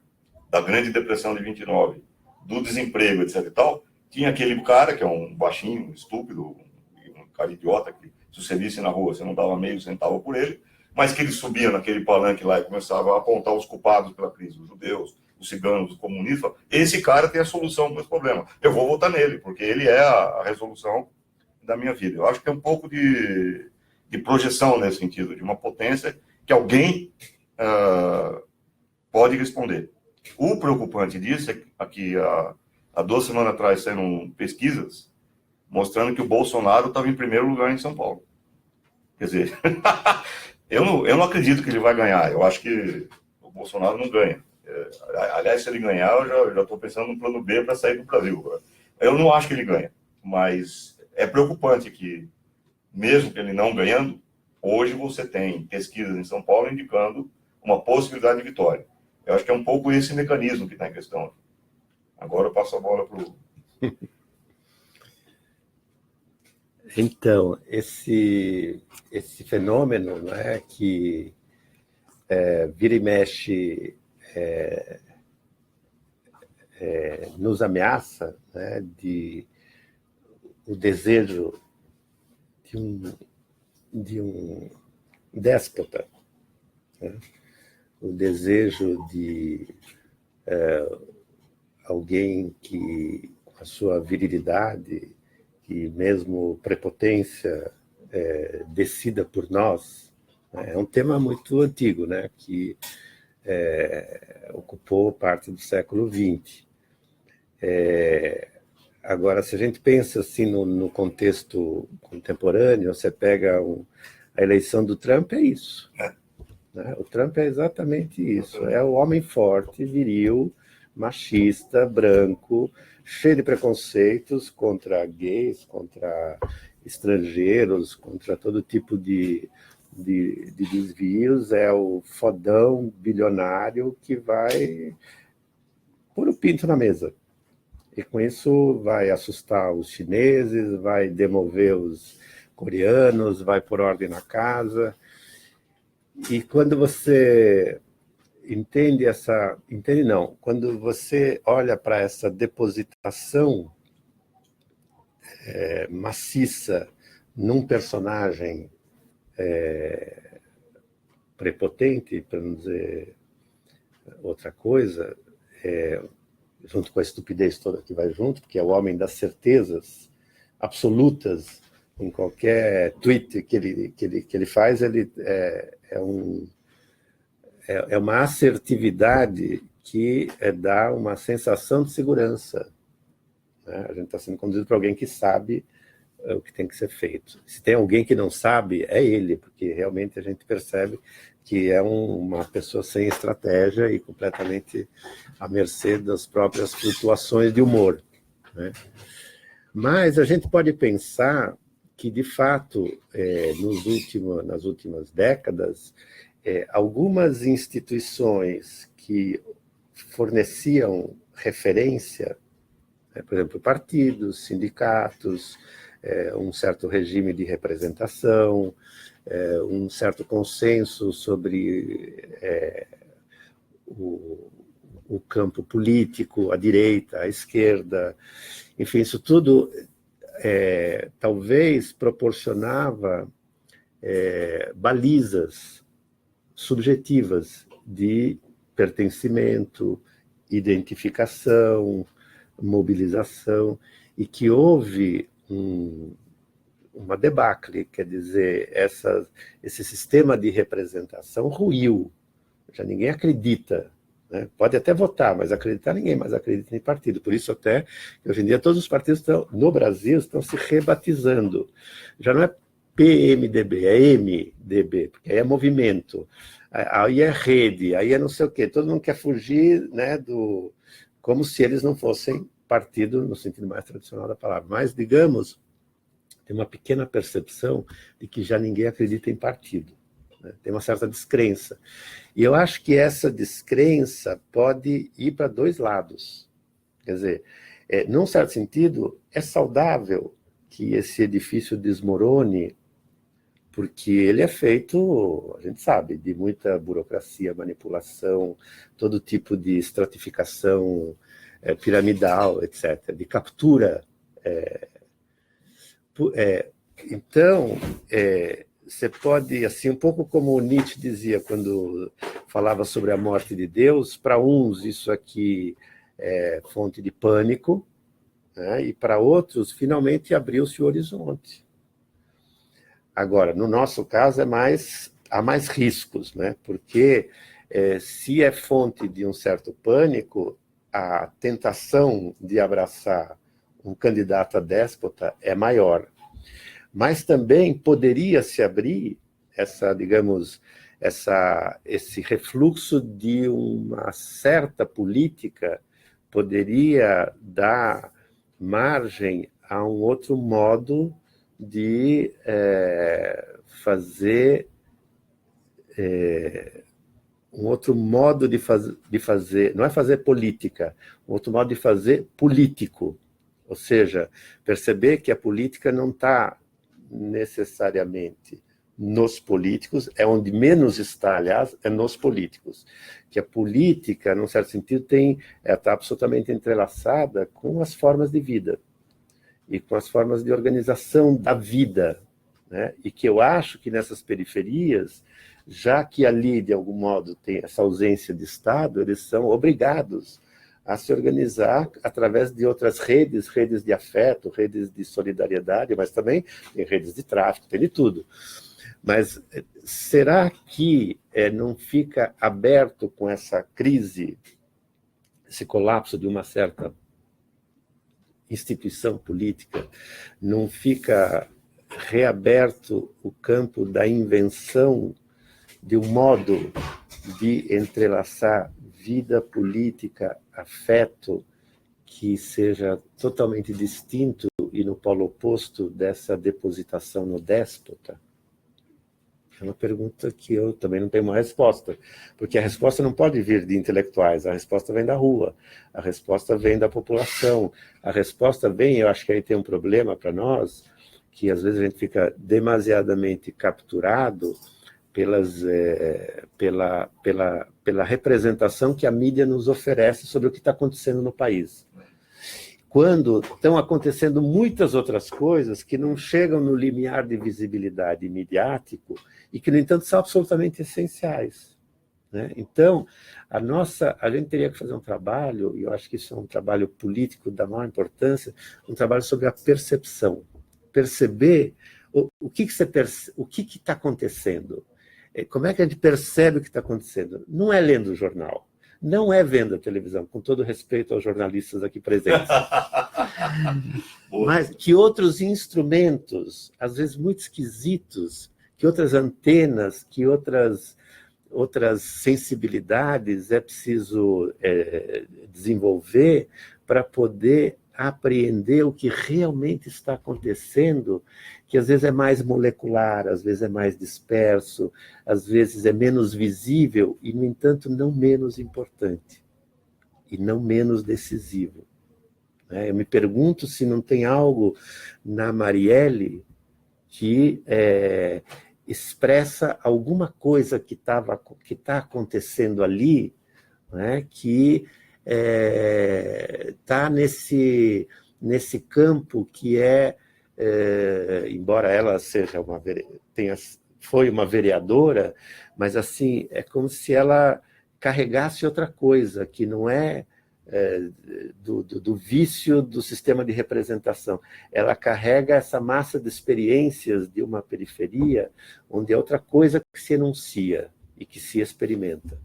da Grande Depressão de 29, do desemprego, etc. e tal, tinha aquele cara que é um baixinho, estúpido, um cara idiota, que se você visse na rua, você não dava meio centavo por ele, mas que ele subia naquele palanque lá e começava a apontar os culpados pela crise, os judeus, os ciganos, os comunistas. Esse cara tem a solução para esse problema. Eu vou votar nele, porque ele é a resolução da minha vida. Eu acho que tem um pouco de projeção nesse sentido, de uma potência que alguém pode responder. O preocupante disso é que há 2 semanas atrás saíram pesquisas mostrando que o Bolsonaro estava em primeiro lugar em São Paulo. Quer dizer, eu não acredito que ele vai ganhar. Eu acho que o Bolsonaro não ganha. Aliás, se ele ganhar, eu já estou pensando no plano B para sair do Brasil. Eu não acho que ele ganha, mas é preocupante que, mesmo que ele não ganhando, hoje você tem pesquisas em São Paulo indicando uma possibilidade de vitória. Eu acho que é um pouco esse mecanismo que está em questão. Agora eu passo a bola para o... Então, esse fenômeno, né, que vira e mexe nos ameaça, né, o desejo de um déspota, né, o desejo de alguém que, com a sua virilidade e mesmo prepotência, decida por nós, né? É um tema muito antigo, né? Que ocupou parte do século XX. Agora, se a gente pensa assim no contexto contemporâneo, você pega a eleição do Trump, é isso. Né? O Trump é exatamente isso. É o homem forte, viril, machista, branco, cheio de preconceitos contra gays, contra estrangeiros, contra todo tipo de desvios. É o fodão bilionário que vai pôr o pinto na mesa. E com isso vai assustar os chineses, vai demover os coreanos, vai pôr ordem na casa. E quando você quando você olha para essa depositação maciça num personagem prepotente, para não dizer outra coisa, junto com a estupidez toda que vai junto, porque é o homem das certezas absolutas. Em qualquer tweet que ele faz, ele é uma assertividade que dá uma sensação de segurança. Né? A gente está sendo conduzido por alguém que sabe o que tem que ser feito. Se tem alguém que não sabe, é ele, porque realmente a gente percebe que é uma pessoa sem estratégia e completamente à mercê das próprias flutuações de humor. Né? Mas a gente pode pensar que, de fato, nas últimas décadas, algumas instituições que forneciam referência, por exemplo, partidos, sindicatos, um certo regime de representação, um certo consenso sobre o campo político, a direita, a esquerda, enfim, isso tudo talvez proporcionava balizas subjetivas de pertencimento, identificação, mobilização, e que houve uma debacle, quer dizer, esse sistema de representação ruiu, já ninguém acredita, né? Pode até votar, mas acreditar ninguém mais acredita em partido. Por isso até, hoje em dia, todos os partidos no Brasil estão se rebatizando. Já não é PMDB, é MDB, porque aí é movimento, aí é rede, aí é não sei o quê. Todo mundo quer fugir, né, como se eles não fossem partido no sentido mais tradicional da palavra. Mas, digamos, tem uma pequena percepção de que já ninguém acredita em partido. Né? Tem uma certa descrença. E eu acho que essa descrença pode ir para dois lados. Quer dizer, num certo sentido, é saudável que esse edifício desmorone, porque ele é feito, a gente sabe, de muita burocracia, manipulação, todo tipo de estratificação piramidal, etc., de captura. Então, você pode, assim, um pouco como o Nietzsche dizia quando falava sobre a morte de Deus, para uns isso aqui é fonte de pânico, né? E para outros, finalmente abriu-se o horizonte. Agora, no nosso caso, é mais há mais riscos, né? Porque se é fonte de um certo pânico, a tentação de abraçar um candidato a déspota é maior. Mas também poderia se abrir esse refluxo de uma certa política, poderia dar margem a um outro modo de fazer, um outro modo de fazer, não é fazer política, um outro modo de fazer político. Ou seja, perceber que a política não está necessariamente nos políticos, é onde menos está, aliás, é nos políticos. Que a política, num certo sentido, está absolutamente entrelaçada com as formas de vida e com as formas de organização da vida, né? E que eu acho que nessas periferias, já que ali, de algum modo, tem essa ausência de Estado, eles são obrigados a se organizar através de outras redes de afeto, redes de solidariedade, mas também tem redes de tráfico, tem de tudo. Mas será que não fica aberto com essa crise, esse colapso de uma certa instituição política, não fica reaberto o campo da invenção de um modo de entrelaçar vida política, afeto, que seja totalmente distinto e no polo oposto dessa depositação no déspota? É uma pergunta que eu também não tenho uma resposta, porque a resposta não pode vir de intelectuais, a resposta vem da rua, a resposta vem da população, a resposta vem, eu acho que aí tem um problema para nós, que às vezes a gente fica demasiadamente capturado pela representação que a mídia nos oferece sobre o que está acontecendo no país. Quando estão acontecendo muitas outras coisas que não chegam no limiar de visibilidade midiático e que, no entanto, são absolutamente essenciais, né? Então, a gente teria que fazer um trabalho, e eu acho que isso é um trabalho político da maior importância, um trabalho sobre a percepção. Perceber o que está acontecendo. Como é que a gente percebe o que está acontecendo? Não é lendo o jornal, não é vendo a televisão, com todo respeito aos jornalistas aqui presentes. Mas que outros instrumentos, às vezes muito esquisitos, que outras antenas, que outras sensibilidades é preciso desenvolver para poder apreender o que realmente está acontecendo, que às vezes é mais molecular, às vezes é mais disperso, às vezes é menos visível e, no entanto, não menos importante e não menos decisivo. Eu me pergunto se não tem algo na Marielle que expressa alguma coisa que está acontecendo ali, né, que está nesse campo que embora ela foi uma vereadora, mas assim é como se ela carregasse outra coisa, que não é do vício do sistema de representação. Ela carrega essa massa de experiências de uma periferia onde é outra coisa que se enuncia e que se experimenta.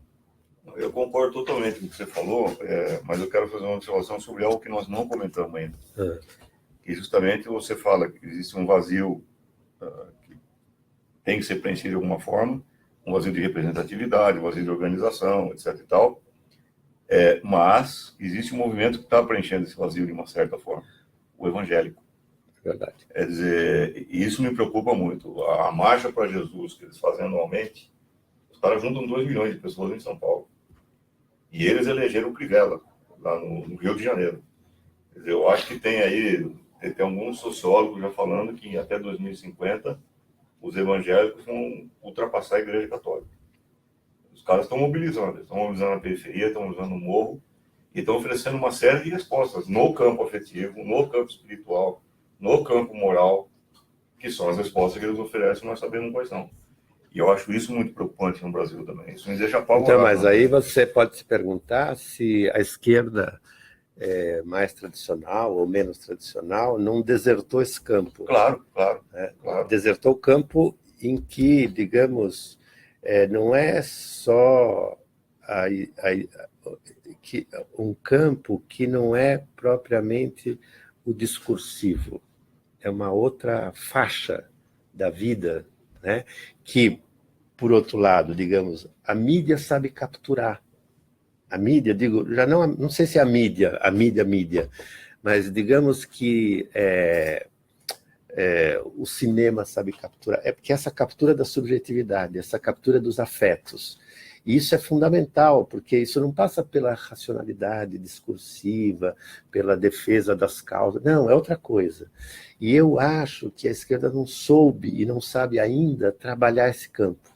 Eu concordo totalmente com o que você falou, mas eu quero fazer uma observação sobre algo que nós não comentamos ainda. Que justamente você fala que existe um vazio que tem que ser preenchido de alguma forma, um vazio de representatividade, um vazio de organização, etc. e tal. Mas existe um movimento que está preenchendo esse vazio de uma certa forma, o evangélico. Verdade. Quer dizer, isso me preocupa muito. A Marcha para Jesus, que eles fazem anualmente, os caras juntam 2 milhões de pessoas em São Paulo. E eles elegeram o Crivella, lá no Rio de Janeiro. Quer dizer, eu acho que tem alguns sociólogos já falando que até 2050 os evangélicos vão ultrapassar a Igreja Católica. Os caras estão mobilizando a periferia, estão mobilizando o morro e estão oferecendo uma série de respostas no campo afetivo, no campo espiritual, no campo moral, que são as respostas que eles oferecem, nós sabemos quais são. E eu acho isso muito preocupante no Brasil também. Isso me deixa apavorado. Então, mas aí você pode se perguntar se a esquerda mais tradicional ou menos tradicional não desertou esse campo. Claro. Desertou o campo em que, digamos, não é só um campo que não é propriamente o discursivo, é uma outra faixa da vida, né? Que, por outro lado, digamos, a mídia sabe capturar. A mídia, digo, já não sei se é a mídia, mas digamos que o cinema sabe capturar, é porque essa captura da subjetividade, essa captura dos afetos, e isso é fundamental, porque isso não passa pela racionalidade discursiva, pela defesa das causas, não, é outra coisa. E eu acho que a esquerda não soube e não sabe ainda trabalhar esse campo.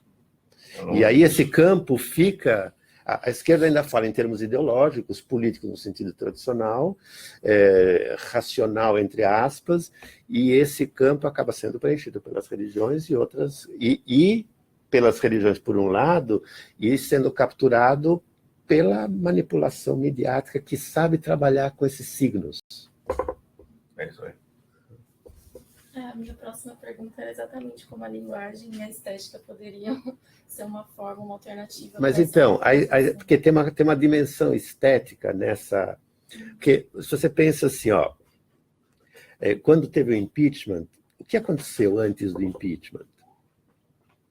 E aí esse campo fica... A esquerda ainda fala em termos ideológicos, políticos no sentido tradicional, racional, entre aspas, e esse campo acaba sendo preenchido pelas religiões e outras, e pelas religiões por um lado, e sendo capturado pela manipulação midiática que sabe trabalhar com esses signos. É isso aí. A minha próxima pergunta é exatamente como a linguagem e a estética poderiam ser uma forma, uma alternativa. Mas então, porque tem uma dimensão estética nessa... Porque se você pensa assim, quando teve o impeachment, o que aconteceu antes do impeachment?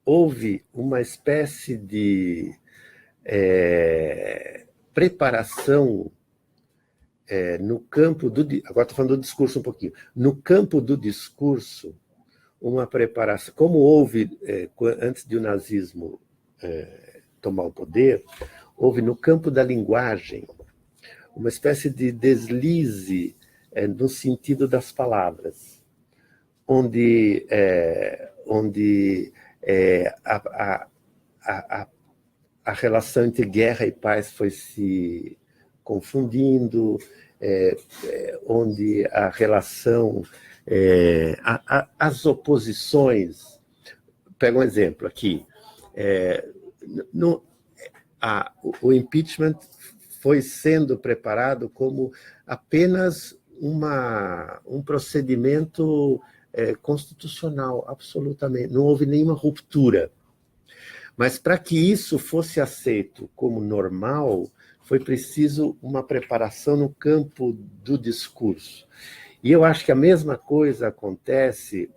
Houve uma espécie de preparação no campo do... Agora estou falando do discurso um pouquinho. No campo do discurso, uma preparação... Como houve, antes de o nazismo tomar o poder, houve no campo da linguagem uma espécie de deslize no sentido das palavras, onde a relação entre guerra e paz foi se confundindo, onde a relação, as oposições... Pega um exemplo aqui. O impeachment foi sendo preparado como apenas um procedimento constitucional, absolutamente. Não houve nenhuma ruptura. Mas para que isso fosse aceito como normal, foi preciso uma preparação no campo do discurso. E eu acho que a mesma coisa acontece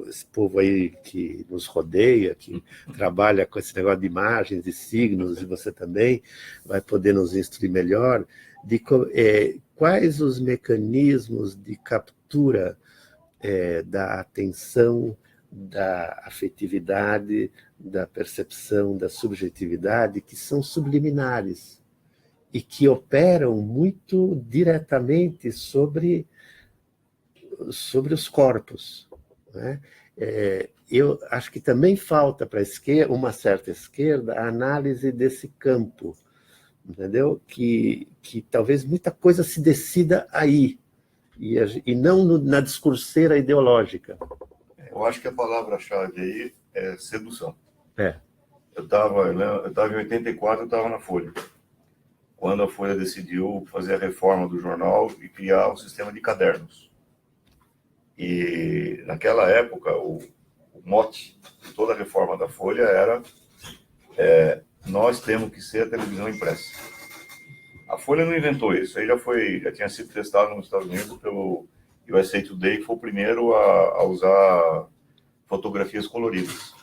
esse povo aí que nos rodeia, que trabalha com esse negócio de imagens e signos, e você também vai poder nos instruir melhor, de quais os mecanismos de captura da atenção, da afetividade, da percepção, da subjetividade, que são subliminares e que operam muito diretamente sobre os corpos, né? Eu acho que também falta para uma certa esquerda a análise desse campo, entendeu? Que talvez muita coisa se decida aí, e não na discurseira ideológica. Eu acho que a palavra-chave aí é sedução. Eu estava em 84, eu estava na Folha, quando a Folha decidiu fazer a reforma do jornal e criar um sistema de cadernos. E naquela época, o mote de toda a reforma da Folha era nós temos que ser a televisão impressa. A Folha não inventou isso, aí já tinha sido testado nos Estados Unidos pelo USA Today, que foi o primeiro a usar fotografias coloridas.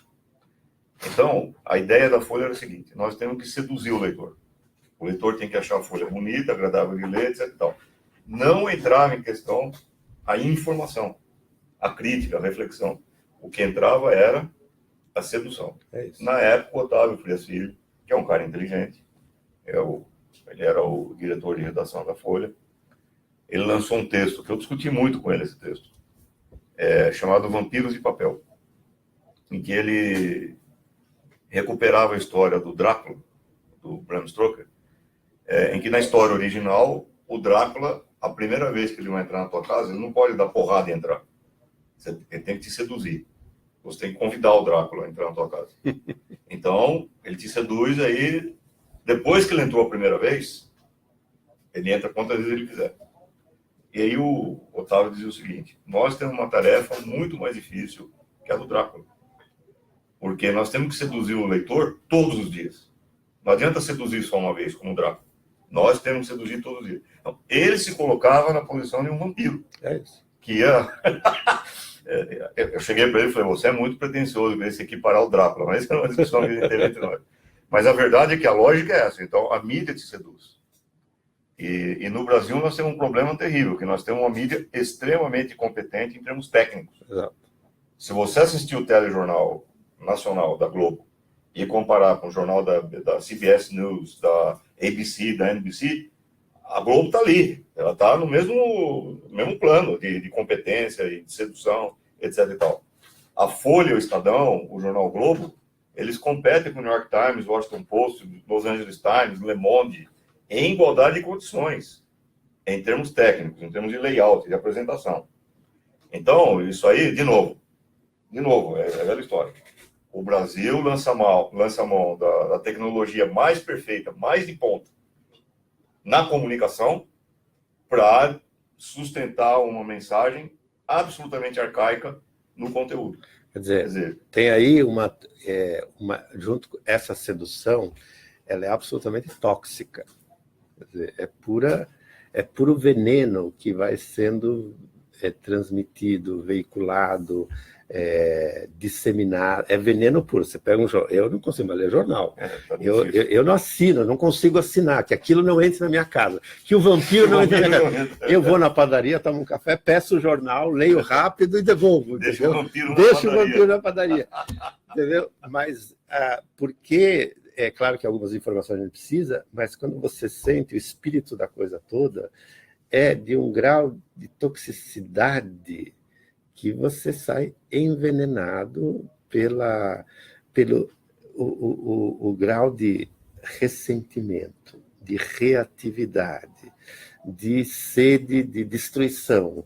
Então, a ideia da Folha era a seguinte: nós temos que seduzir o leitor. O leitor tem que achar a Folha bonita, agradável de ler, etc. Não entrava em questão a informação, a crítica, a reflexão. O que entrava era a sedução. Na época, o Otávio Frias Filho, que é um cara inteligente, ele era o diretor de redação da Folha, ele lançou um texto, que eu discuti muito com ele, esse texto, chamado Vampiros de Papel, em que ele recuperava a história do Drácula, do Bram Stoker, em que na história original, o Drácula, a primeira vez que ele vai entrar na tua casa, ele não pode dar porrada e entrar. Ele tem que te seduzir. Você tem que convidar o Drácula a entrar na tua casa. Então, ele te seduz, aí, depois que ele entrou a primeira vez, ele entra quantas vezes ele quiser. E aí o Otávio dizia o seguinte: nós temos uma tarefa muito mais difícil, que é a do Drácula. Porque nós temos que seduzir o leitor todos os dias. Não adianta seduzir só uma vez, como o Drácula. Nós temos que seduzir todos os dias. Então, ele se colocava na posição de um vampiro. É isso. Que ia... Eu cheguei para ele e falei, você é muito pretensioso para se equiparar ao Drácula, mas isso é uma discussão que a gente teve entre nós. Mas a verdade é que a lógica é essa. Então, a mídia te seduz. E no Brasil nós temos um problema terrível, que nós temos uma mídia extremamente competente em termos técnicos. Exato. Se você assistir o telejornal nacional da Globo e comparar com o jornal da CBS News, da ABC, da NBC, a Globo está ali. Ela está no mesmo plano de competência e de sedução, etc. e tal. A Folha, o Estadão, o jornal Globo, eles competem com o New York Times, Washington Post, Los Angeles Times, Le Monde, em igualdade de condições, em termos técnicos, em termos de layout, de apresentação. Então, isso aí, de novo, é a velha história. O Brasil lança mão da tecnologia mais perfeita, mais de ponta, na comunicação, para sustentar uma mensagem absolutamente arcaica no conteúdo. Quer dizer, tem aí junto com essa sedução, ela é absolutamente tóxica. Quer dizer, é puro veneno que vai sendo transmitido, veiculado, disseminado. É veneno puro. Você pega um jornal. Eu não consigo mais ler jornal. Eu não assino, não consigo assinar, que aquilo não entre na minha casa. Que o vampiro não entre na minha casa. Eu vou na padaria, tomo um café, peço o jornal, leio rápido e devolvo. Deixa o vampiro na padaria. Entendeu? Mas porque... É claro que algumas informações a gente precisa, mas quando você sente o espírito da coisa toda, é de um grau de toxicidade que você sai envenenado pelo grau de ressentimento, de reatividade, de sede de destruição,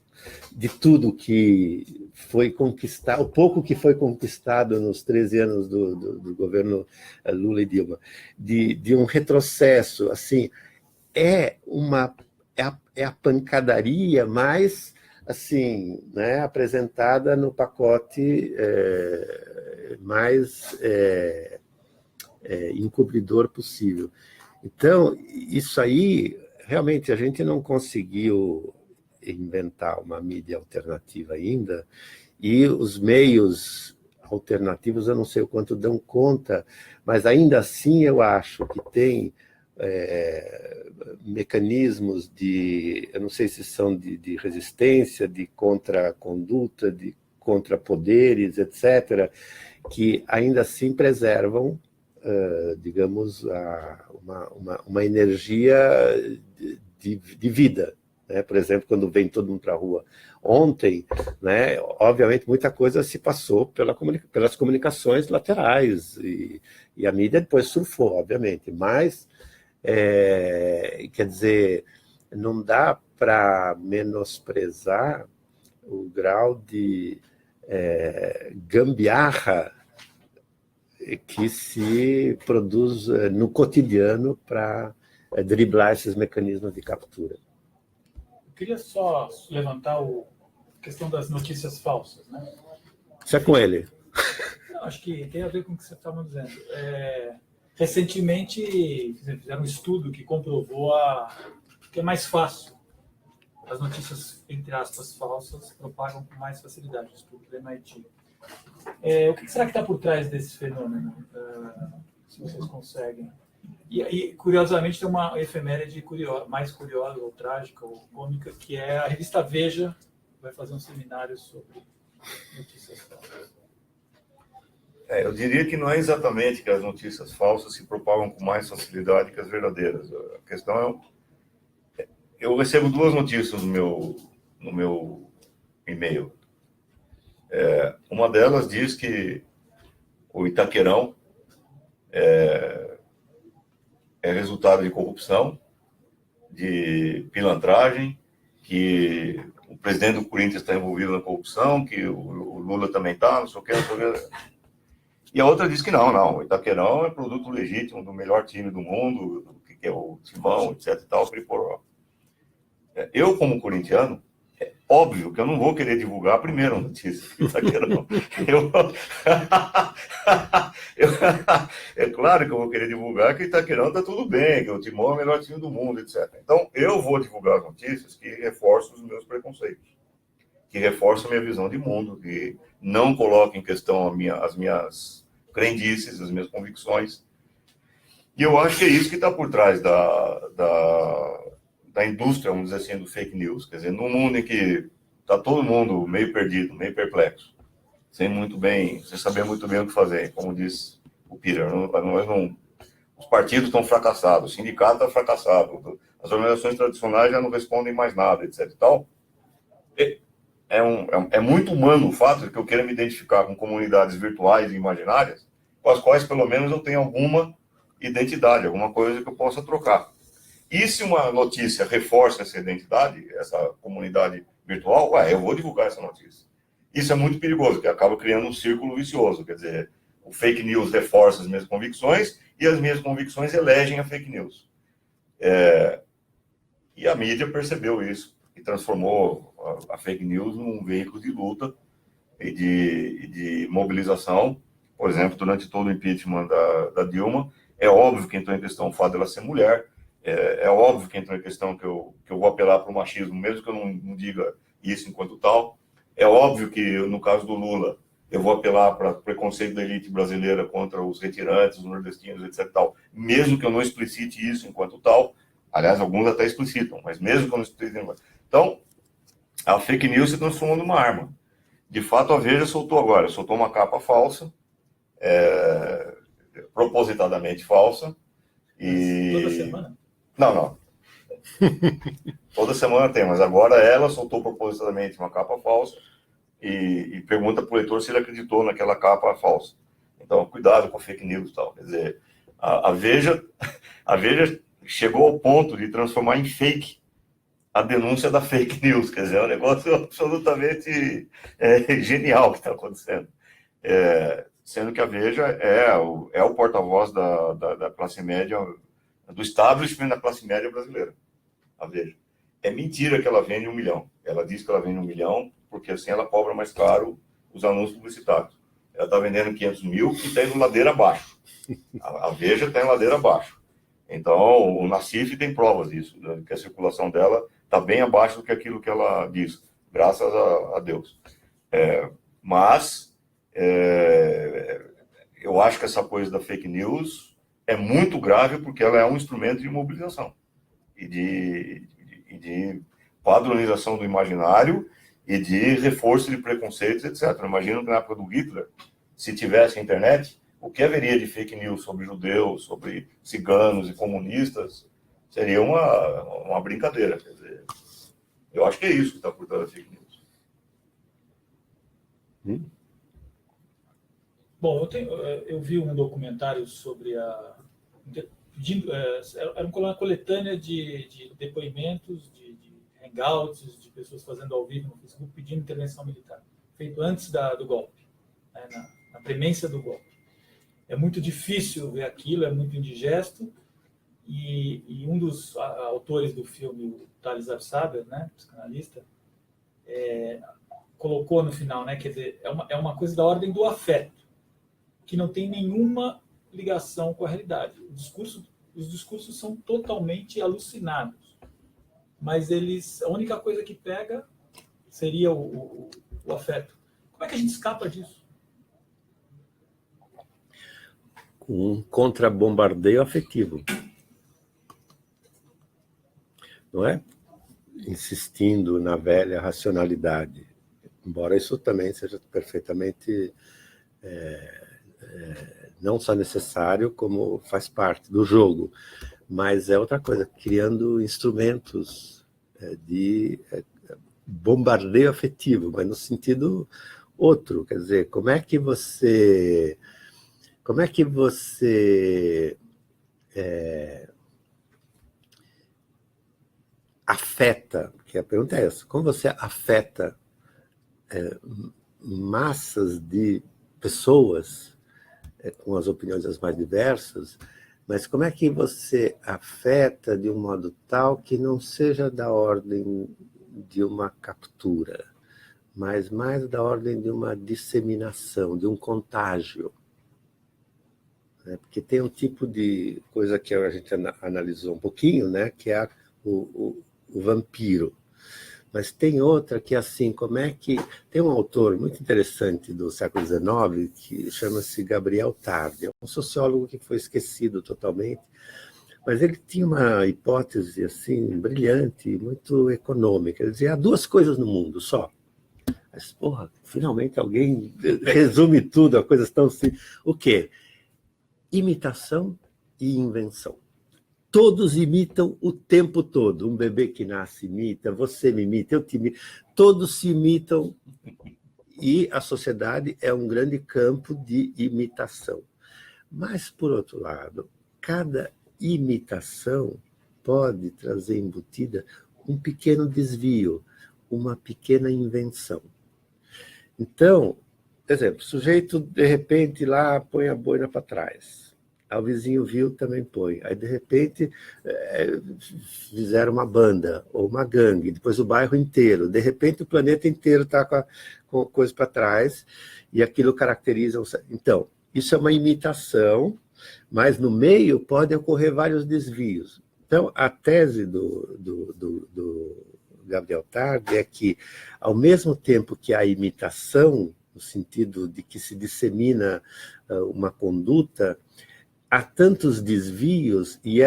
de tudo que foi conquistado, o pouco que foi conquistado nos 13 anos do governo Lula e Dilma, de um retrocesso, assim, é a pancadaria mais, assim, né, apresentada no pacote mais encobridor possível. Então, isso aí, realmente, a gente não conseguiu inventar uma mídia alternativa ainda, e os meios alternativos, eu não sei o quanto dão conta, mas ainda assim eu acho que tem mecanismos eu não sei se são de resistência, de contraconduta, de contrapoderes, etc., que ainda assim preservam, digamos, uma energia de vida. Né? Por exemplo, quando vem todo mundo para a rua. Ontem, né, obviamente, muita coisa se passou pelas comunicações laterais, e a mídia depois surfou, obviamente, mas, quer dizer, não dá para menosprezar o grau de gambiarra que se produz no cotidiano para driblar esses mecanismos de captura. Eu queria só levantar a questão das notícias falsas, né? Isso é com ele. Não, acho que tem a ver com o que você estava dizendo. Recentemente fizeram um estudo que comprovou que é mais fácil. As notícias, entre aspas, falsas propagam com mais facilidade. Estudo do MIT. O que será que está por trás desse fenômeno? Se vocês conseguem. E, curiosamente, tem uma efeméride mais curiosa, ou trágica, ou cômica, que é a revista Veja, vai fazer um seminário sobre notícias falsas. Eu diria que não é exatamente que as notícias falsas se propagam com mais facilidade que as verdadeiras. A questão eu recebo 2 notícias no meu e-mail. Uma delas diz que o Itaquerão é resultado de corrupção, de pilantragem, que o presidente do Corinthians está envolvido na corrupção, que o Lula também está, não sei o que, não sei o que. E a outra diz que não, o Itaquerão é produto legítimo do melhor time do mundo, que é o Timão, etc. e tal, eu, como corintiano, óbvio que eu não vou querer divulgar a primeira notícia que Itaquerão. É claro que eu vou querer divulgar que Itaquerão está tudo bem, que o Timão é o melhor time do mundo, etc. Então, eu vou divulgar notícias que reforçam os meus preconceitos, que reforçam a minha visão de mundo, que não colocam em questão as minhas crendices, as minhas convicções. E eu acho que é isso que está por trás da indústria, vamos dizer assim, do fake news. Quer dizer, num mundo em que está todo mundo meio perdido, meio perplexo, sem saber muito bem o que fazer, como disse o Peter, os partidos estão fracassados, o sindicato está fracassado, as organizações tradicionais já não respondem mais nada, etc. E tal. É muito humano o fato de que eu queira me identificar com comunidades virtuais e imaginárias, com as quais, pelo menos, eu tenho alguma identidade, alguma coisa que eu possa trocar. E se uma notícia reforça essa identidade, essa comunidade virtual, eu vou divulgar essa notícia. Isso é muito perigoso, porque acaba criando um círculo vicioso. Quer dizer, o fake news reforça as minhas convicções e as minhas convicções elegem a fake news. E a mídia percebeu isso e transformou a fake news num veículo de luta e de mobilização. Por exemplo, durante todo o impeachment da Dilma, é óbvio que entrou em questão o fato dela ser mulher, é óbvio que entrou em questão que eu vou apelar para o machismo, mesmo que eu não diga isso enquanto tal. É óbvio que, no caso do Lula, eu vou apelar para o preconceito da elite brasileira contra os retirantes, os nordestinos, etc. Tal, mesmo que eu não explicite isso enquanto tal. Aliás, alguns até explicitam, mas mesmo que eu não explicite. Então, a fake news se transformou numa arma. De fato, a Veja soltou uma capa falsa, propositadamente falsa. Toda semana? Não. Toda semana tem, mas agora ela soltou propositadamente uma capa falsa e pergunta para o leitor se ele acreditou naquela capa falsa. Então, cuidado com a fake news e tal. Quer dizer, a Veja chegou ao ponto de transformar em fake a denúncia da fake news. Quer dizer, é um negócio absolutamente genial que está acontecendo. Sendo que a Veja é o porta-voz da classe média, do establishment da classe média brasileira. A Veja. É mentira que ela vende 1 milhão. Ela diz que ela vende 1 milhão, porque assim ela cobra mais caro os anúncios publicitários. Ela está vendendo 500 mil e está indo ladeira abaixo. A Veja está em ladeira abaixo. Então, o Nassif tem provas disso, né, que a circulação dela está bem abaixo do que aquilo que ela diz, graças a Deus. Mas eu acho que essa coisa da fake news é muito grave porque ela é um instrumento de mobilização e de padronização do imaginário e de reforço de preconceitos, etc. Imagino que na época do Hitler, se tivesse internet, o que haveria de fake news sobre judeus, sobre ciganos e comunistas, seria uma brincadeira. Quer dizer, eu acho que é isso que está por trás da fake news. Bom, eu vi um documentário sobre era uma coletânea de depoimentos, de hangouts, de pessoas fazendo ao vivo no Facebook pedindo intervenção militar, feito antes do golpe, né, na premência do golpe. É muito difícil ver aquilo, é muito indigesto, e um dos autores do filme, o Thales Absaber, né, psicanalista, colocou no final, né, quer dizer, é uma coisa da ordem do afeto, que não tem nenhuma ligação com a realidade. Os discursos são totalmente alucinados, mas a única coisa que pega seria o afeto. Como é que a gente escapa disso? Um contrabombardeio afetivo. Não é? Insistindo na velha racionalidade. Embora isso também seja perfeitamente não só necessário, como faz parte do jogo. Mas é outra coisa, criando instrumentos de bombardeio afetivo, mas no sentido outro. Quer dizer, como é que você afeta, porque a pergunta é essa, como você afeta massas de pessoas com as opiniões as mais diversas, mas como é que você afeta de um modo tal que não seja da ordem de uma captura, mas mais da ordem de uma disseminação, de um contágio. Porque tem um tipo de coisa que a gente analisou um pouquinho, né? Que é o vampiro. Mas tem outra que é assim, como é que... Tem um autor muito interessante do século XIX que chama-se Gabriel Tarde, é um sociólogo que foi esquecido totalmente, mas ele tinha uma hipótese assim, brilhante, muito econômica. Ele dizia, há duas coisas no mundo só. Mas, porra, finalmente alguém resume tudo, a coisas tão simples. O quê? Imitação e invenção. Todos imitam o tempo todo. Um bebê que nasce imita, você me imita, eu te imito. Todos se imitam e a sociedade é um grande campo de imitação. Mas, por outro lado, cada imitação pode trazer embutida um pequeno desvio, uma pequena invenção. Então, por exemplo, o sujeito, de repente, lá põe a boina para trás. Aí o vizinho viu, também põe. Aí, de repente, fizeram uma banda ou uma gangue, depois o bairro inteiro. De repente, o planeta inteiro está com coisa para trás e aquilo caracteriza... Então, isso é uma imitação, mas no meio podem ocorrer vários desvios. Então, a tese do Gabriel Tarde é que, ao mesmo tempo que a imitação, no sentido de que se dissemina uma conduta, há tantos desvios e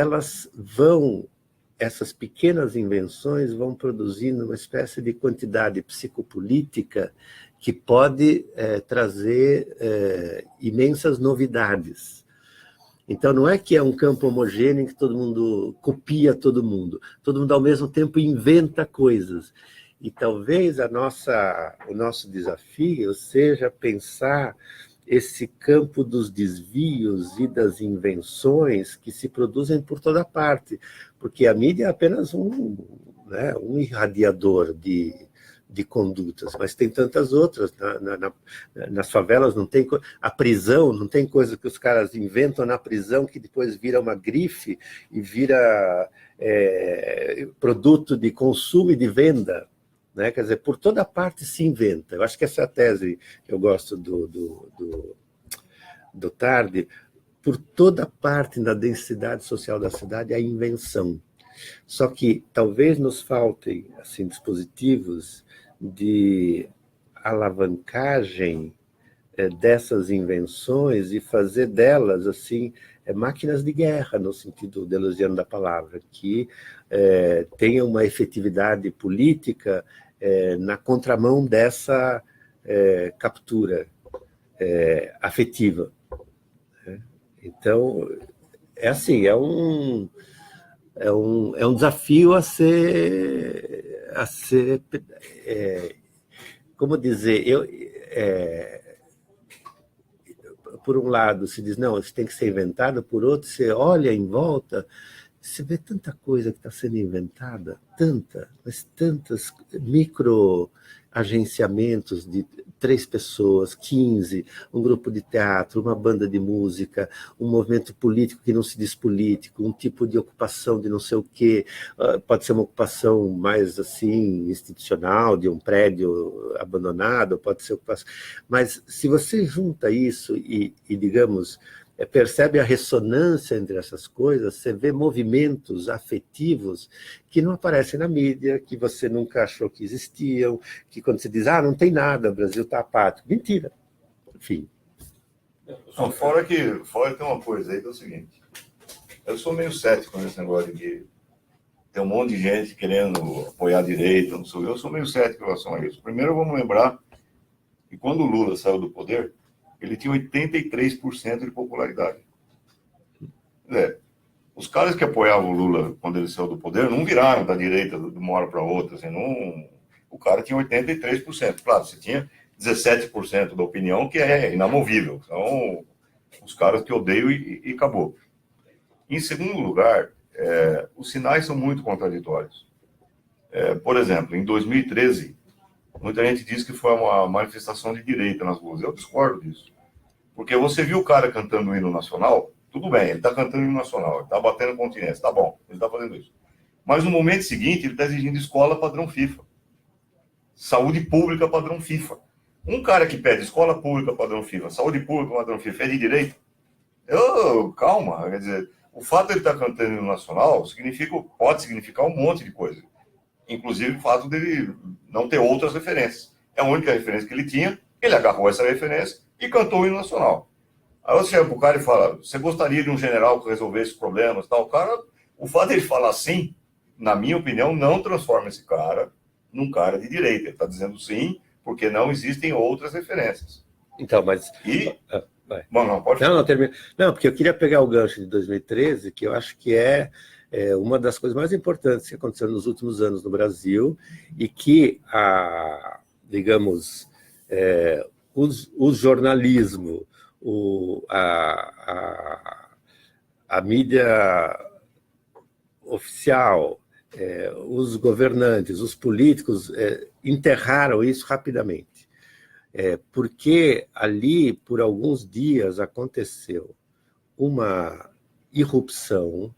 essas pequenas invenções vão produzindo uma espécie de quantidade psicopolítica que pode trazer imensas novidades. Então, não é que é um campo homogêneo em que todo mundo copia todo mundo ao mesmo tempo inventa coisas. E talvez o nosso desafio seja pensar esse campo dos desvios e das invenções que se produzem por toda parte, porque a mídia é apenas um irradiador de condutas, mas tem tantas outras. Nas favelas não tem... A prisão, não tem coisa que os caras inventam na prisão que depois vira uma grife e vira produto de consumo e de venda. Né? Quer dizer, por toda parte se inventa. Eu acho que essa é a tese que eu gosto do Tarde. Por toda parte na densidade social da cidade há invenção. Só que talvez nos faltem assim, dispositivos de alavancagem dessas invenções e fazer delas assim máquinas de guerra, no sentido deleuziano da palavra, que tenham uma efetividade política na contramão dessa captura afetiva. Então, é assim, é um desafio a ser como dizer, por um lado se diz, não, isso tem que ser inventado, por outro você olha em volta, você vê tanta coisa que está sendo inventada, mas tantas microagenciamentos de 3 pessoas, 15, um grupo de teatro, uma banda de música, um movimento político que não se diz político, um tipo de ocupação de não sei o quê, pode ser uma ocupação mais assim institucional, de um prédio abandonado, pode ser ocupação... Mas se você junta isso e digamos, percebe a ressonância entre essas coisas, você vê movimentos afetivos que não aparecem na mídia, que você nunca achou que existiam, que quando você diz, não tem nada, o Brasil está apático. Mentira. Enfim. Não, fora tem uma coisa aí que é o seguinte, eu sou meio cético nesse negócio de tem um monte de gente querendo apoiar a direita, não sei, eu sou meio cético em relação a isso. Primeiro, vamos lembrar que quando o Lula saiu do poder, ele tinha 83% de popularidade. Os caras que apoiavam o Lula quando ele saiu do poder não viraram da direita de uma hora para outra. Assim, o cara tinha 83%. Claro, você tinha 17% da opinião, que é inamovível. São os caras que odeiam e acabou. Em segundo lugar, os sinais são muito contraditórios. Por exemplo, em 2013, muita gente diz que foi uma manifestação de direita nas ruas. Eu discordo disso. Porque você viu o cara cantando o hino nacional, tudo bem, ele está cantando o hino nacional, ele está batendo continência, tá bom, ele está fazendo isso. Mas no momento seguinte, ele está exigindo escola padrão FIFA. saúde pública padrão FIFA. Um cara que pede escola pública padrão FIFA, saúde pública padrão FIFA, é de direito? Calma, quer dizer, o fato de ele estar cantando no nacional pode significar um monte de coisa. Inclusive o fato dele não ter outras referências. É a única referência que ele tinha, ele agarrou essa referência e cantou o hino nacional. Aí você chega pro cara e fala, você gostaria de um general que resolvesse os problemas e tal? O fato de ele falar assim, na minha opinião, não transforma esse cara num cara de direita. Ele está dizendo sim, porque não existem outras referências. Então, mas... Bom, não, pode falar. Não, termina. Não, porque eu queria pegar o gancho de 2013, que eu acho que é uma das coisas mais importantes que aconteceram nos últimos anos no Brasil, e que, digamos, o jornalismo, a mídia oficial, os governantes, os políticos enterraram isso rapidamente. Porque ali, por alguns dias, aconteceu uma irrupção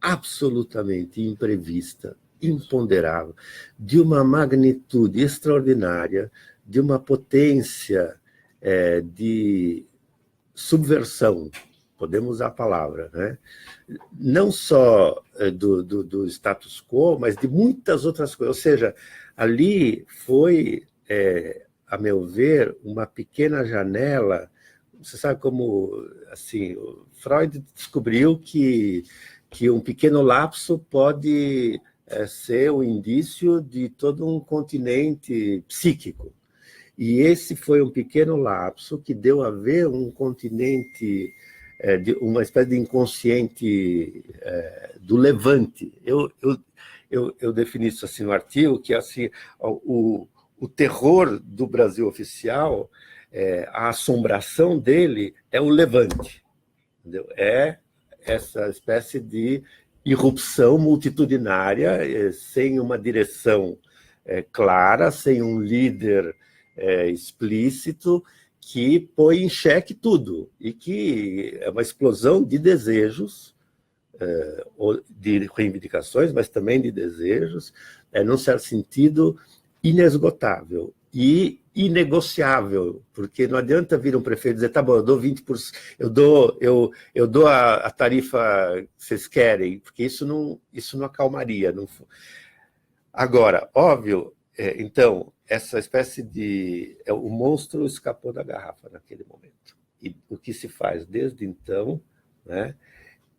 absolutamente imprevista, imponderável, de uma magnitude extraordinária, de uma potência de subversão, podemos usar a palavra, né? Não só do status quo, mas de muitas outras coisas. Ou seja, ali foi... a meu ver, uma pequena janela. Você sabe como, assim, Freud descobriu que um pequeno lapso pode ser o indício de todo um continente psíquico. E esse foi um pequeno lapso que deu a ver um continente, uma espécie de inconsciente do Levante. Eu defini isso assim no artigo, que assim, o terror do Brasil oficial, a assombração dele é o Levante. Entendeu? É essa espécie de irrupção multitudinária, sem uma direção clara, sem um líder explícito, que põe em xeque tudo, e que é uma explosão de desejos, de reivindicações, mas também de desejos, num certo sentido, inesgotável e inegociável, porque não adianta vir um prefeito dizer, tá bom, eu dou 20%, eu dou a tarifa que vocês querem, porque isso não acalmaria. Não... Agora, óbvio, então, essa espécie de... o monstro escapou da garrafa naquele momento. E o que se faz desde então, né,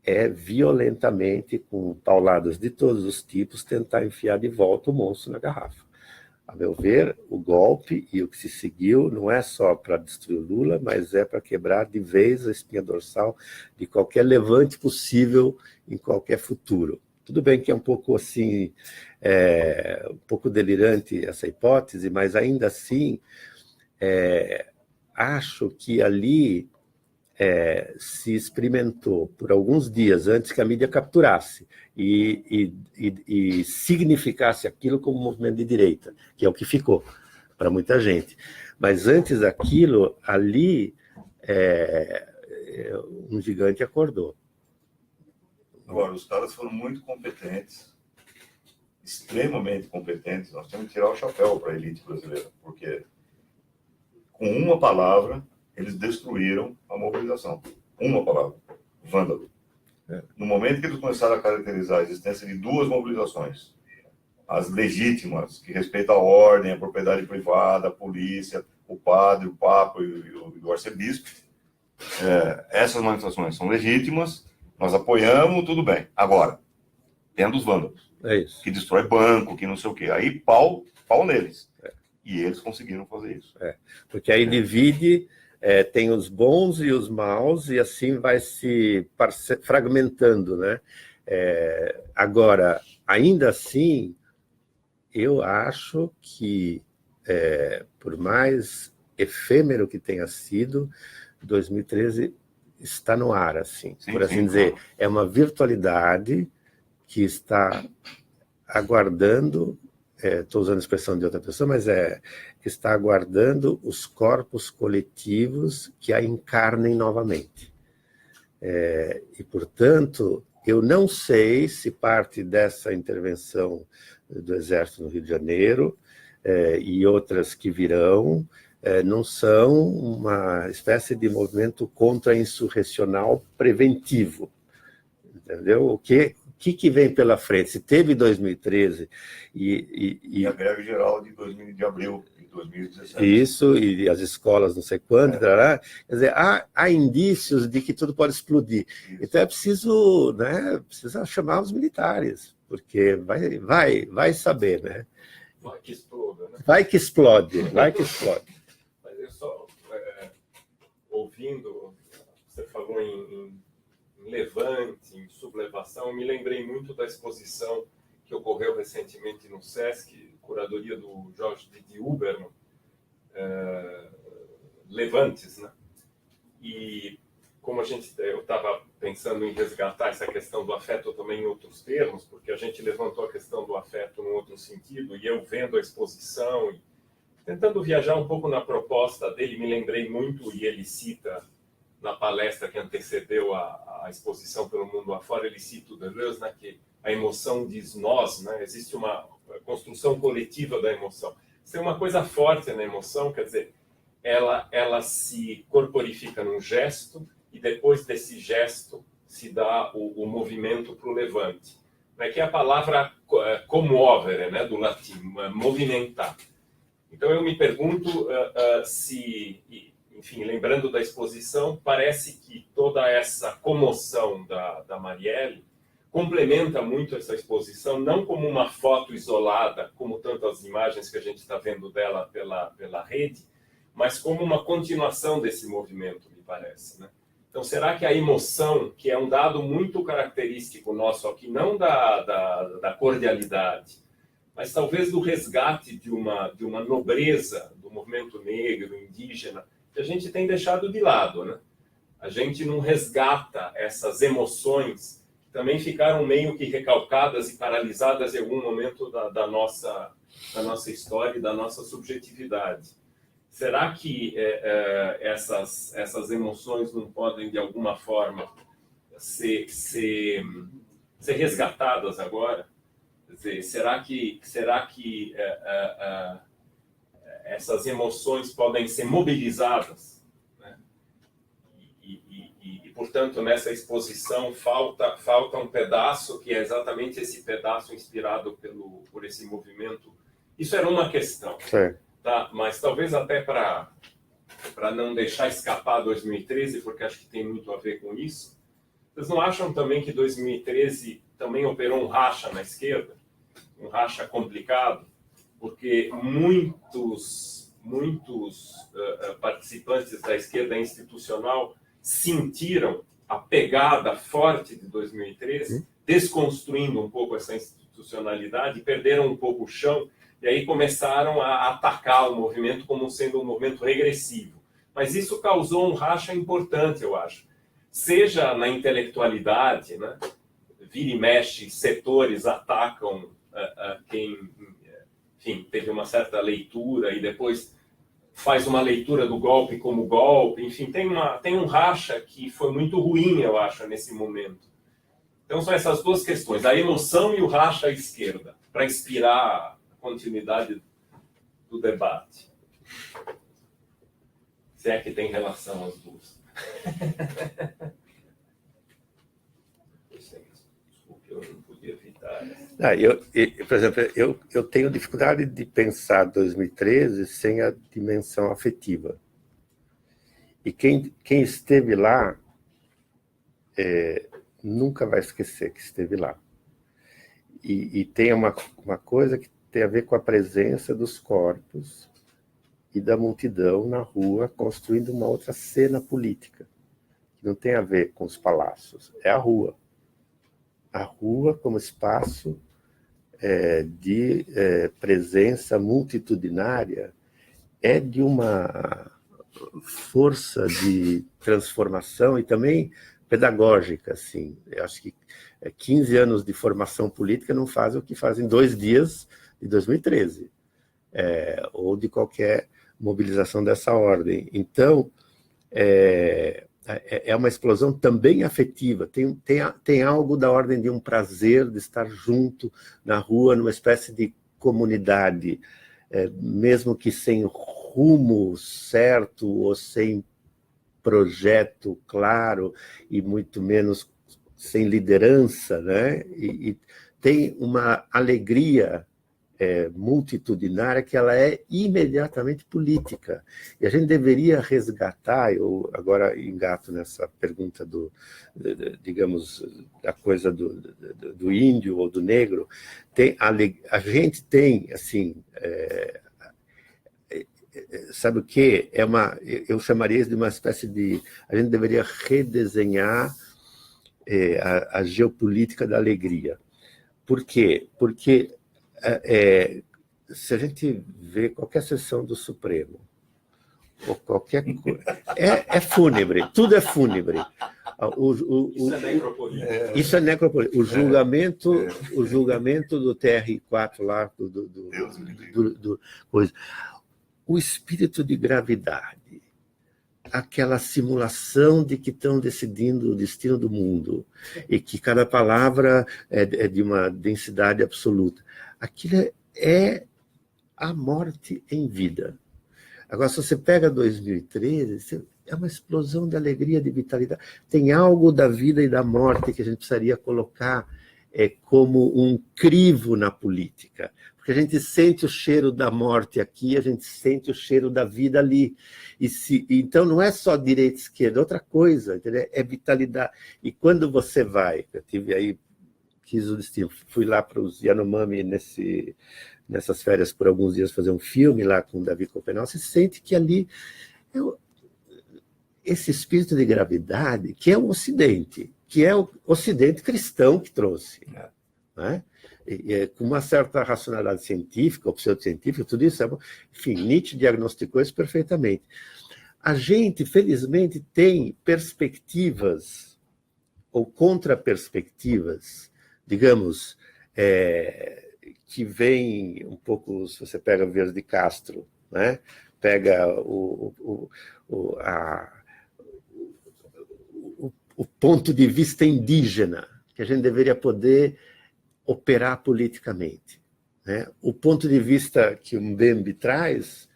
é violentamente, com pauladas de todos os tipos, tentar enfiar de volta o monstro na garrafa. A meu ver, o golpe e o que se seguiu não é só para destruir o Lula, mas é para quebrar de vez a espinha dorsal de qualquer levante possível em qualquer futuro. Tudo bem que é um pouco assim, um pouco delirante essa hipótese, mas ainda assim, acho que ali se experimentou por alguns dias antes que a mídia capturasse e significasse aquilo como movimento de direita, que é o que ficou para muita gente. Mas antes daquilo, ali, um gigante acordou. Agora, os caras foram muito competentes, extremamente competentes. Nós temos que tirar o chapéu para a elite brasileira, porque com uma palavra eles destruíram a mobilização. Uma palavra, vândalo. No momento que eles começaram a caracterizar a existência de duas mobilizações, as legítimas, que respeitam a ordem, a propriedade privada, a polícia, o padre, o papa e o arcebispo, essas manifestações são legítimas, nós apoiamos, tudo bem. Agora, tendo os vândalos, que destrói banco, que não sei o quê, aí pau neles. E eles conseguiram fazer isso. Porque aí divide... tem os bons e os maus, e assim vai se fragmentando, né? Agora, ainda assim, eu acho que, por mais efêmero que tenha sido, 2013 está no ar, assim, por assim dizer. É uma virtualidade que está aguardando... estou usando a expressão de outra pessoa, mas que está aguardando os corpos coletivos que a encarnem novamente. E, portanto, eu não sei se parte dessa intervenção do Exército no Rio de Janeiro e outras que virão, não são uma espécie de movimento contra-insurrecional preventivo, entendeu? O que vem pela frente? Se teve 2013 E a greve geral de abril de 2017. Isso, e as escolas não sei quando, quer dizer, há indícios de que tudo pode explodir. Isso. Então é preciso, né, precisa chamar os militares, porque vai saber, né? Vai que exploda, né? Vai que explode. Mas eu só, ouvindo, você falou em levante, em sublevação, eu me lembrei muito da exposição que ocorreu recentemente no Sesc, curadoria do Jorge de Huberman, Levantes, né? E como eu estava pensando em resgatar essa questão do afeto também em outros termos, porque a gente levantou a questão do afeto num outro sentido, e eu vendo a exposição e tentando viajar um pouco na proposta dele, me lembrei muito, e ele cita na palestra que antecedeu a exposição pelo mundo afora, ele cita o Deleuze, né, que a emoção diz nós, né, existe uma construção coletiva da emoção. Se tem uma coisa forte na emoção, quer dizer, ela se corporifica num gesto, e depois desse gesto se dá o movimento para o levante, né, que é a palavra commovere, né, do latim, movimentar. Então eu me pergunto se, enfim, lembrando da exposição, parece que toda essa comoção da Marielle complementa muito essa exposição, não como uma foto isolada, como tantas imagens que a gente está vendo dela pela rede, mas como uma continuação desse movimento, me parece, né? Então, será que a emoção, que é um dado muito característico nosso aqui, não da cordialidade, mas talvez do resgate de uma nobreza do movimento negro, indígena, que a gente tem deixado de lado, né? A gente não resgata essas emoções que também ficaram meio que recalcadas e paralisadas em algum momento da nossa história e da nossa subjetividade. Será que essas emoções não podem, de alguma forma, ser resgatadas agora? Quer dizer, será que essas emoções podem ser mobilizadas? Né? E, portanto, nessa exposição falta um pedaço, que é exatamente esse pedaço inspirado por esse movimento. Isso era uma questão. Certo. Tá, mas talvez até para não deixar escapar 2013, porque acho que tem muito a ver com isso. Vocês não acham também que 2013 também operou um racha na esquerda? Um racha complicado? Porque muitos participantes da esquerda institucional sentiram a pegada forte de 2013, desconstruindo um pouco essa institucionalidade, perderam um pouco o chão, e aí começaram a atacar o movimento como sendo um movimento regressivo. Mas isso causou um racha importante, eu acho. Seja na intelectualidade, né? Vira e mexe, setores atacam quem, enfim, teve uma certa leitura e depois faz uma leitura do golpe como golpe. Enfim, tem um racha que foi muito ruim, eu acho, nesse momento. Então são essas duas questões, a emoção e o racha à esquerda, para inspirar continuidade do debate. Se é que tem relação as duas. Desculpe, eu não podia evitar. Por exemplo, eu tenho dificuldade de pensar 2013 sem a dimensão afetiva. E quem esteve lá nunca vai esquecer que esteve lá. E tem uma coisa que tem a ver com a presença dos corpos e da multidão na rua, construindo uma outra cena política, que não tem a ver com os palácios, é a rua. A rua como espaço de presença multitudinária é de uma força de transformação e também pedagógica, assim. Eu acho que 15 anos de formação política não fazem o que fazem 2 dias de 2013, ou de qualquer mobilização dessa ordem. Então, é uma explosão também afetiva, tem algo da ordem de um prazer de estar junto na rua, numa espécie de comunidade. mesmo que sem rumo certo ou sem projeto claro e muito menos sem liderança, né? E tem uma alegria multitudinária que ela é imediatamente política. E a gente deveria resgatar, eu agora engato nessa pergunta digamos, da coisa do índio ou do negro, a gente tem, assim, sabe o quê? Eu chamaria isso de uma espécie de... A gente deveria redesenhar a geopolítica da alegria. Por quê? Porque se a gente vê qualquer sessão do Supremo, ou qualquer coisa, é fúnebre, tudo é fúnebre. Isso é necropolítica. Isso é necropolítica. O julgamento do TR-4 lá, coisa. O espírito de gravidade, aquela simulação de que estão decidindo o destino do mundo e que cada palavra é de uma densidade absoluta. Aquilo é a morte em vida. Agora, se você pega 2013, é uma explosão de alegria, de vitalidade. Tem algo da vida e da morte que a gente precisaria colocar como um crivo na política. Porque a gente sente o cheiro da morte aqui, a gente sente o cheiro da vida ali. Então, não é só direita e esquerda, é outra coisa, entendeu? É vitalidade. E quando você vai, eu tive aí, quis o destino, fui lá para os Yanomami nessas férias por alguns dias fazer um filme lá com o Davi Copenal, você sente que ali esse espírito de gravidade, que é o Ocidente, que é o Ocidente cristão que trouxe, né? Com uma certa racionalidade científica, ou pseudocientífica, tudo isso, enfim, Nietzsche diagnosticou isso perfeitamente. A gente, felizmente, tem perspectivas, ou contraperspectivas, digamos, que vem um pouco, se você pega o Vieira de Castro, né? Pega o ponto de vista indígena, que a gente deveria poder operar politicamente, né? O ponto de vista que o Mbembe traz,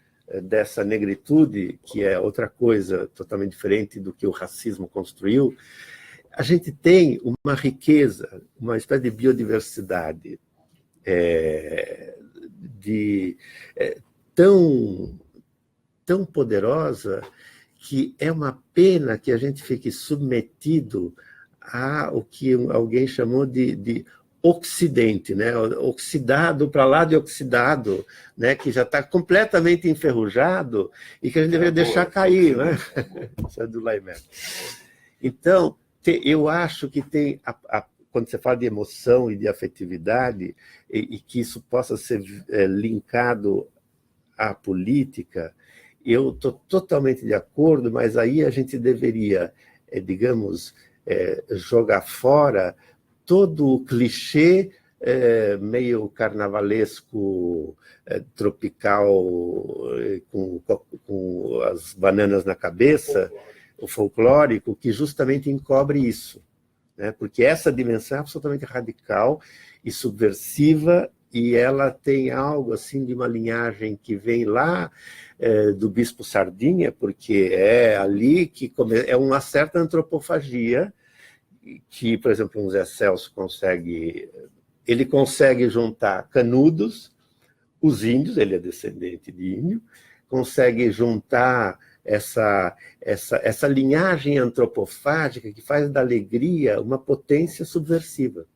dessa negritude, que é outra coisa totalmente diferente do que o racismo construiu, a gente tem uma riqueza, uma espécie de biodiversidade tão poderosa que é uma pena que a gente fique submetido a o que alguém chamou de Ocidente, né? Oxidado para lá de oxidado, né? Que já está completamente enferrujado e que a gente deveria deixar cair, né? Isso é do Laimé. Então, eu acho que tem, quando você fala de emoção e de afetividade, e que isso possa ser linkado à política, eu estou totalmente de acordo, mas aí a gente deveria, digamos, jogar fora todo o clichê meio carnavalesco, tropical, com as bananas na cabeça, o folclórico, que justamente encobre isso, né? Porque essa dimensão é absolutamente radical e subversiva, e ela tem algo assim de uma linhagem que vem lá do Bispo Sardinha, porque é ali que é uma certa antropofagia que, por exemplo, um Zé Celso consegue juntar Canudos, os índios, ele é descendente de índio, consegue juntar essa linhagem antropofágica que faz da alegria uma potência subversiva.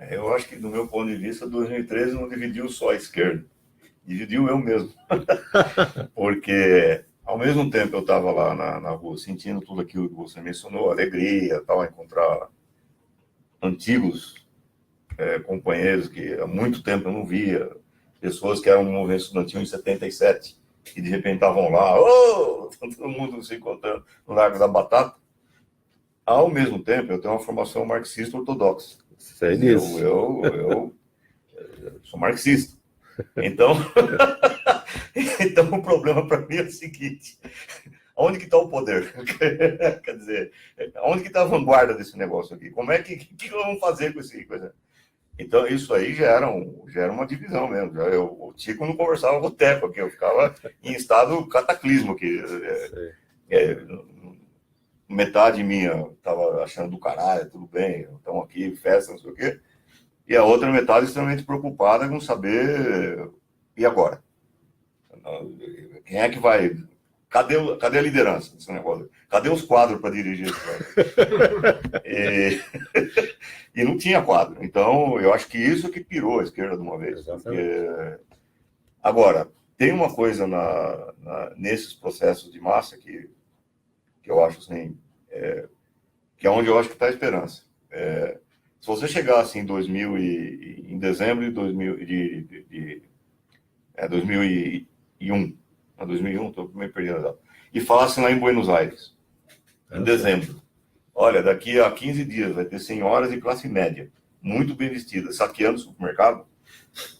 Eu acho que, do meu ponto de vista, 2013 não dividiu só a esquerda, dividiu eu mesmo. Porque, ao mesmo tempo, eu estava lá na rua sentindo tudo aquilo que você mencionou, alegria, tal, encontrar antigos companheiros que há muito tempo eu não via, pessoas que eram no movimento estudantil em 77, que de repente estavam lá, todo mundo se encontrando no Largo da Batata. Ao mesmo tempo, eu tenho uma formação marxista ortodoxa. Sei disso. Eu sou marxista. Então, então o problema para mim é o seguinte: onde que está o poder? Quer dizer, onde que está a vanguarda desse negócio aqui? Como é que nós vamos fazer com isso? Então, isso aí já era uma divisão mesmo. O Tico não conversava com o Teco aqui, eu ficava em estado cataclismo aqui. Metade minha estava achando do caralho, tudo bem, estamos aqui, festa, não sei o quê. E a outra metade extremamente preocupada com saber, e agora? Quem é que vai... Cadê a liderança desse negócio? Cadê os quadros para dirigir esse negócio? E não tinha quadro. Então, eu acho que isso que pirou a esquerda de uma vez. Porque... Agora, tem uma coisa nesses processos de massa que eu acho assim, que é onde eu acho que está a esperança. Se você chegasse em dezembro de 2001, estou meio perdendo a data, e falasse lá em Buenos Aires, em dezembro, olha, daqui a 15 dias vai ter senhoras de classe média, muito bem vestidas, saqueando o supermercado,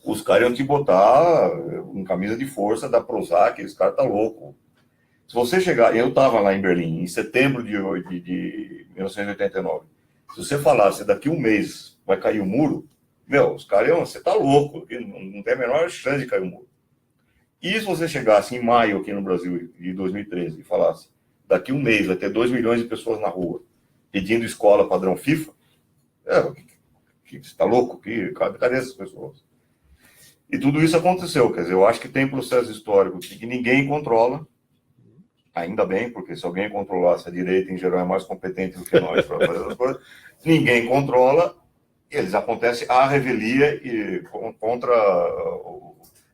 os caras iam te botar em camisa de força da Prozac, esse cara tá louco. Se você chegar, eu estava lá em Berlim, em setembro de 1989, se você falasse, daqui um mês vai cair o muro, os caras iam, você tá louco, não tem a menor chance de cair o muro. E se você chegasse em maio aqui no Brasil, de 2013, e falasse, daqui um mês vai ter 2 milhões de pessoas na rua, pedindo escola padrão FIFA, você está louco? Cadê essas pessoas? E tudo isso aconteceu, quer dizer, eu acho que tem processo histórico que ninguém controla, ainda bem, porque se alguém controlasse, a direita, em geral, é mais competente do que nós para fazer as coisas, ninguém controla, e eles acontecem à revelia e contra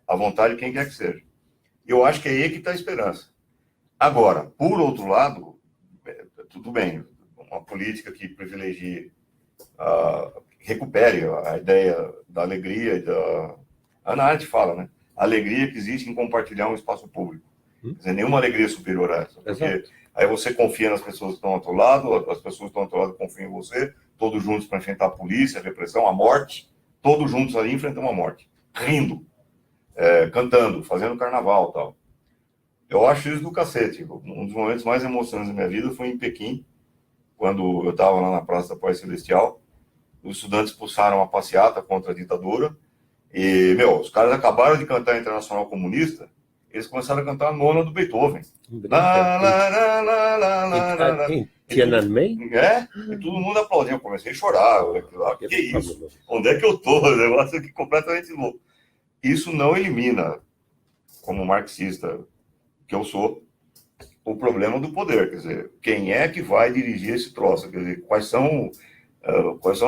a vontade de quem quer que seja. Eu acho que é aí que está a esperança. Agora, por outro lado, tudo bem, uma política que privilegie, recupere a ideia da alegria e da... A Ana Arendt fala, né? A alegria que existe em compartilhar um espaço público. Quer dizer, nenhuma alegria superior a essa. Porque Exato. Aí você confia nas pessoas que estão ao teu lado, as pessoas que estão ao teu lado confiam em você, todos juntos para enfrentar a polícia, a repressão, a morte, todos juntos ali enfrentamos a morte, rindo, cantando, fazendo carnaval e tal. Eu acho isso do cacete. Um dos momentos mais emocionantes da minha vida foi em Pequim, quando eu estava lá na Praça da Paz Celestial, os estudantes expulsaram a passeata contra a ditadura, e, os caras acabaram de cantar a Internacional Comunista, eles começaram a cantar a nona do Beethoven. Em Tiananmen? E todo mundo aplaudiu. Eu comecei a chorar. Que isso? Onde é que eu tô? O negócio aqui completamente louco. Isso não elimina, como marxista que eu sou, o problema do poder. Quer dizer, quem é que vai dirigir esse troço? Quer dizer, quais são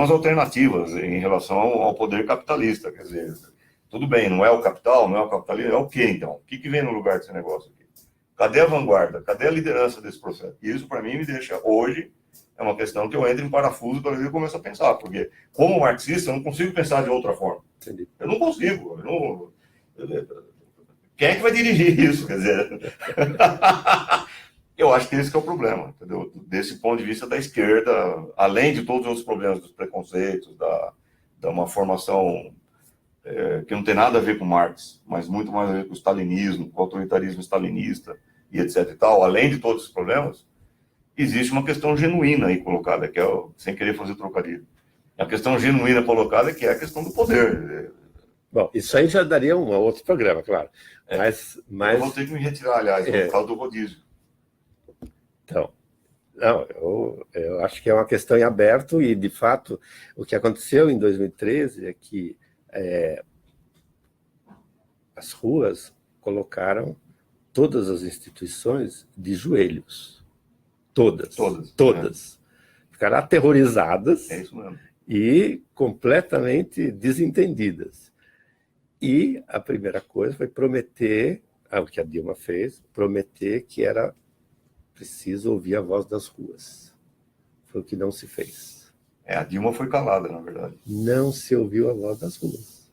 as alternativas em relação ao poder capitalista? Quer dizer, tudo bem, não é o capital, não é o capitalismo, é o quê, então? O que vem no lugar desse negócio aqui? Cadê a vanguarda? Cadê a liderança desse processo? E isso, para mim, me deixa, hoje, é uma questão que eu entro em parafuso para eu começo a pensar, porque, como marxista, eu não consigo pensar de outra forma. Entendi. Eu não consigo. Quem é que vai dirigir isso? Quer dizer, eu acho que esse que é o problema, entendeu? Desse ponto de vista da esquerda, além de todos os outros problemas dos preconceitos, da uma formação que não tem nada a ver com Marx, mas muito mais a ver com o stalinismo, com o autoritarismo stalinista e etc e tal, além de todos os problemas, existe uma questão genuína aí colocada, que é, sem querer fazer trocadilho, a questão genuína colocada, que é a questão do poder. Bom, isso aí já daria um outro programa, claro. Mas... Eu vou ter que me retirar, aliás, por causa do rodízio. Então, não, eu acho que é uma questão em aberto e, de fato, o que aconteceu em 2013 é que as ruas colocaram todas as instituições de joelhos. Todas. Ficaram aterrorizadas e completamente desentendidas. E a primeira coisa foi prometer, o que a Dilma fez, prometer que era preciso ouvir a voz das ruas. Foi o que não se fez. A Dilma foi calada, na verdade. Não se ouviu a voz das ruas.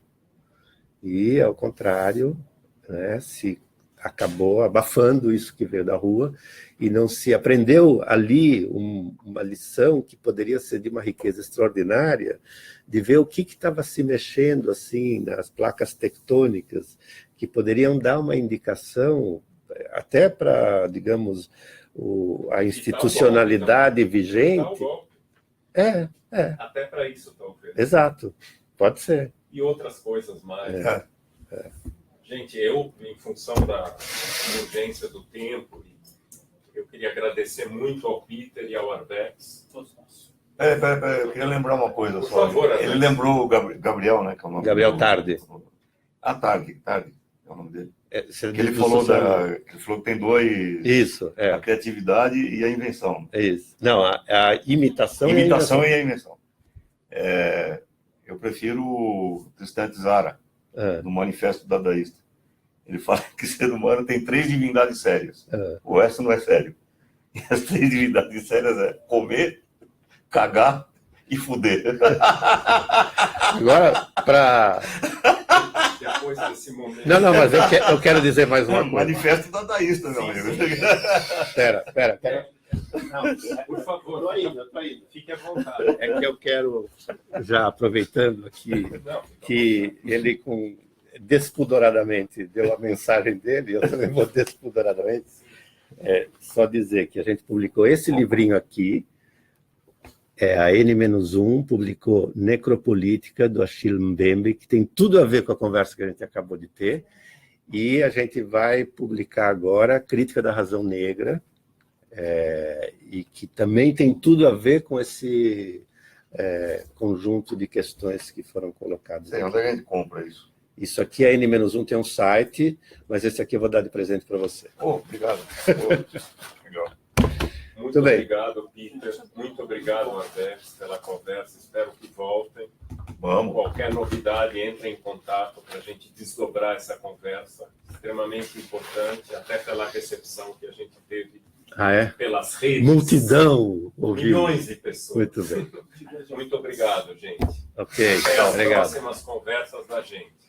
E, ao contrário, se acabou abafando isso que veio da rua e não se aprendeu ali uma lição que poderia ser de uma riqueza extraordinária, de ver o que estava se mexendo assim nas placas tectônicas, que poderiam dar uma indicação até para, digamos, a institucionalidade vigente. Até para isso, talvez. Exato, pode ser. E outras coisas mais. Gente, eu, em função da urgência do tempo, eu queria agradecer muito ao Peter e ao Arbex. Todos nós. Pera, eu queria lembrar uma coisa Por só. favor, Ele lembrou o Gabriel, né? Que é o nome Gabriel do- Tarde. Tarde é o nome dele. Você Que ele diz falou, do Suzano. que ele falou que tem dois, Isso, a criatividade e a invenção. é isso. Não, a imitação, Imitação e e a invenção. Eu prefiro o Tristan Tzara, no Manifesto Dadaísta. Ele fala que o ser humano tem 3 divindades sérias. O resto não é sério. E as 3 divindades sérias é comer, cagar e fuder. Agora, para... Depois desse momento. Não, mas eu quero dizer mais uma coisa. Manifesto Dadaísta, meu amigo. Pera. Não, por favor, Eu tô indo. Fique à vontade. É que eu quero, já aproveitando aqui, Não, que ele despudoradamente deu a mensagem dele, eu também vou despudoradamente, só dizer que a gente publicou esse livrinho aqui, a N-1 publicou Necropolítica, do Achille Mbembe, que tem tudo a ver com a conversa que a gente acabou de ter, e a gente vai publicar agora Crítica da Razão Negra, e que também tem tudo a ver com esse conjunto de questões que foram colocadas Sei, aqui. onde é que a gente compra isso? Isso aqui, a N-1 tem um site, mas esse aqui eu vou dar de presente para você. Obrigado. Legal. muito bem. obrigado, Peter. Muito obrigado, Arbex, pela conversa. Espero que voltem. Vamos. Qualquer novidade, entre em contato para a gente desdobrar essa conversa. Extremamente importante, até pela recepção que a gente teve Ah, é? pelas redes. Multidão ouvindo. Milhões de pessoas. Muito bem. Muito obrigado, gente. Ok, Até as obrigado. próximas conversas da gente.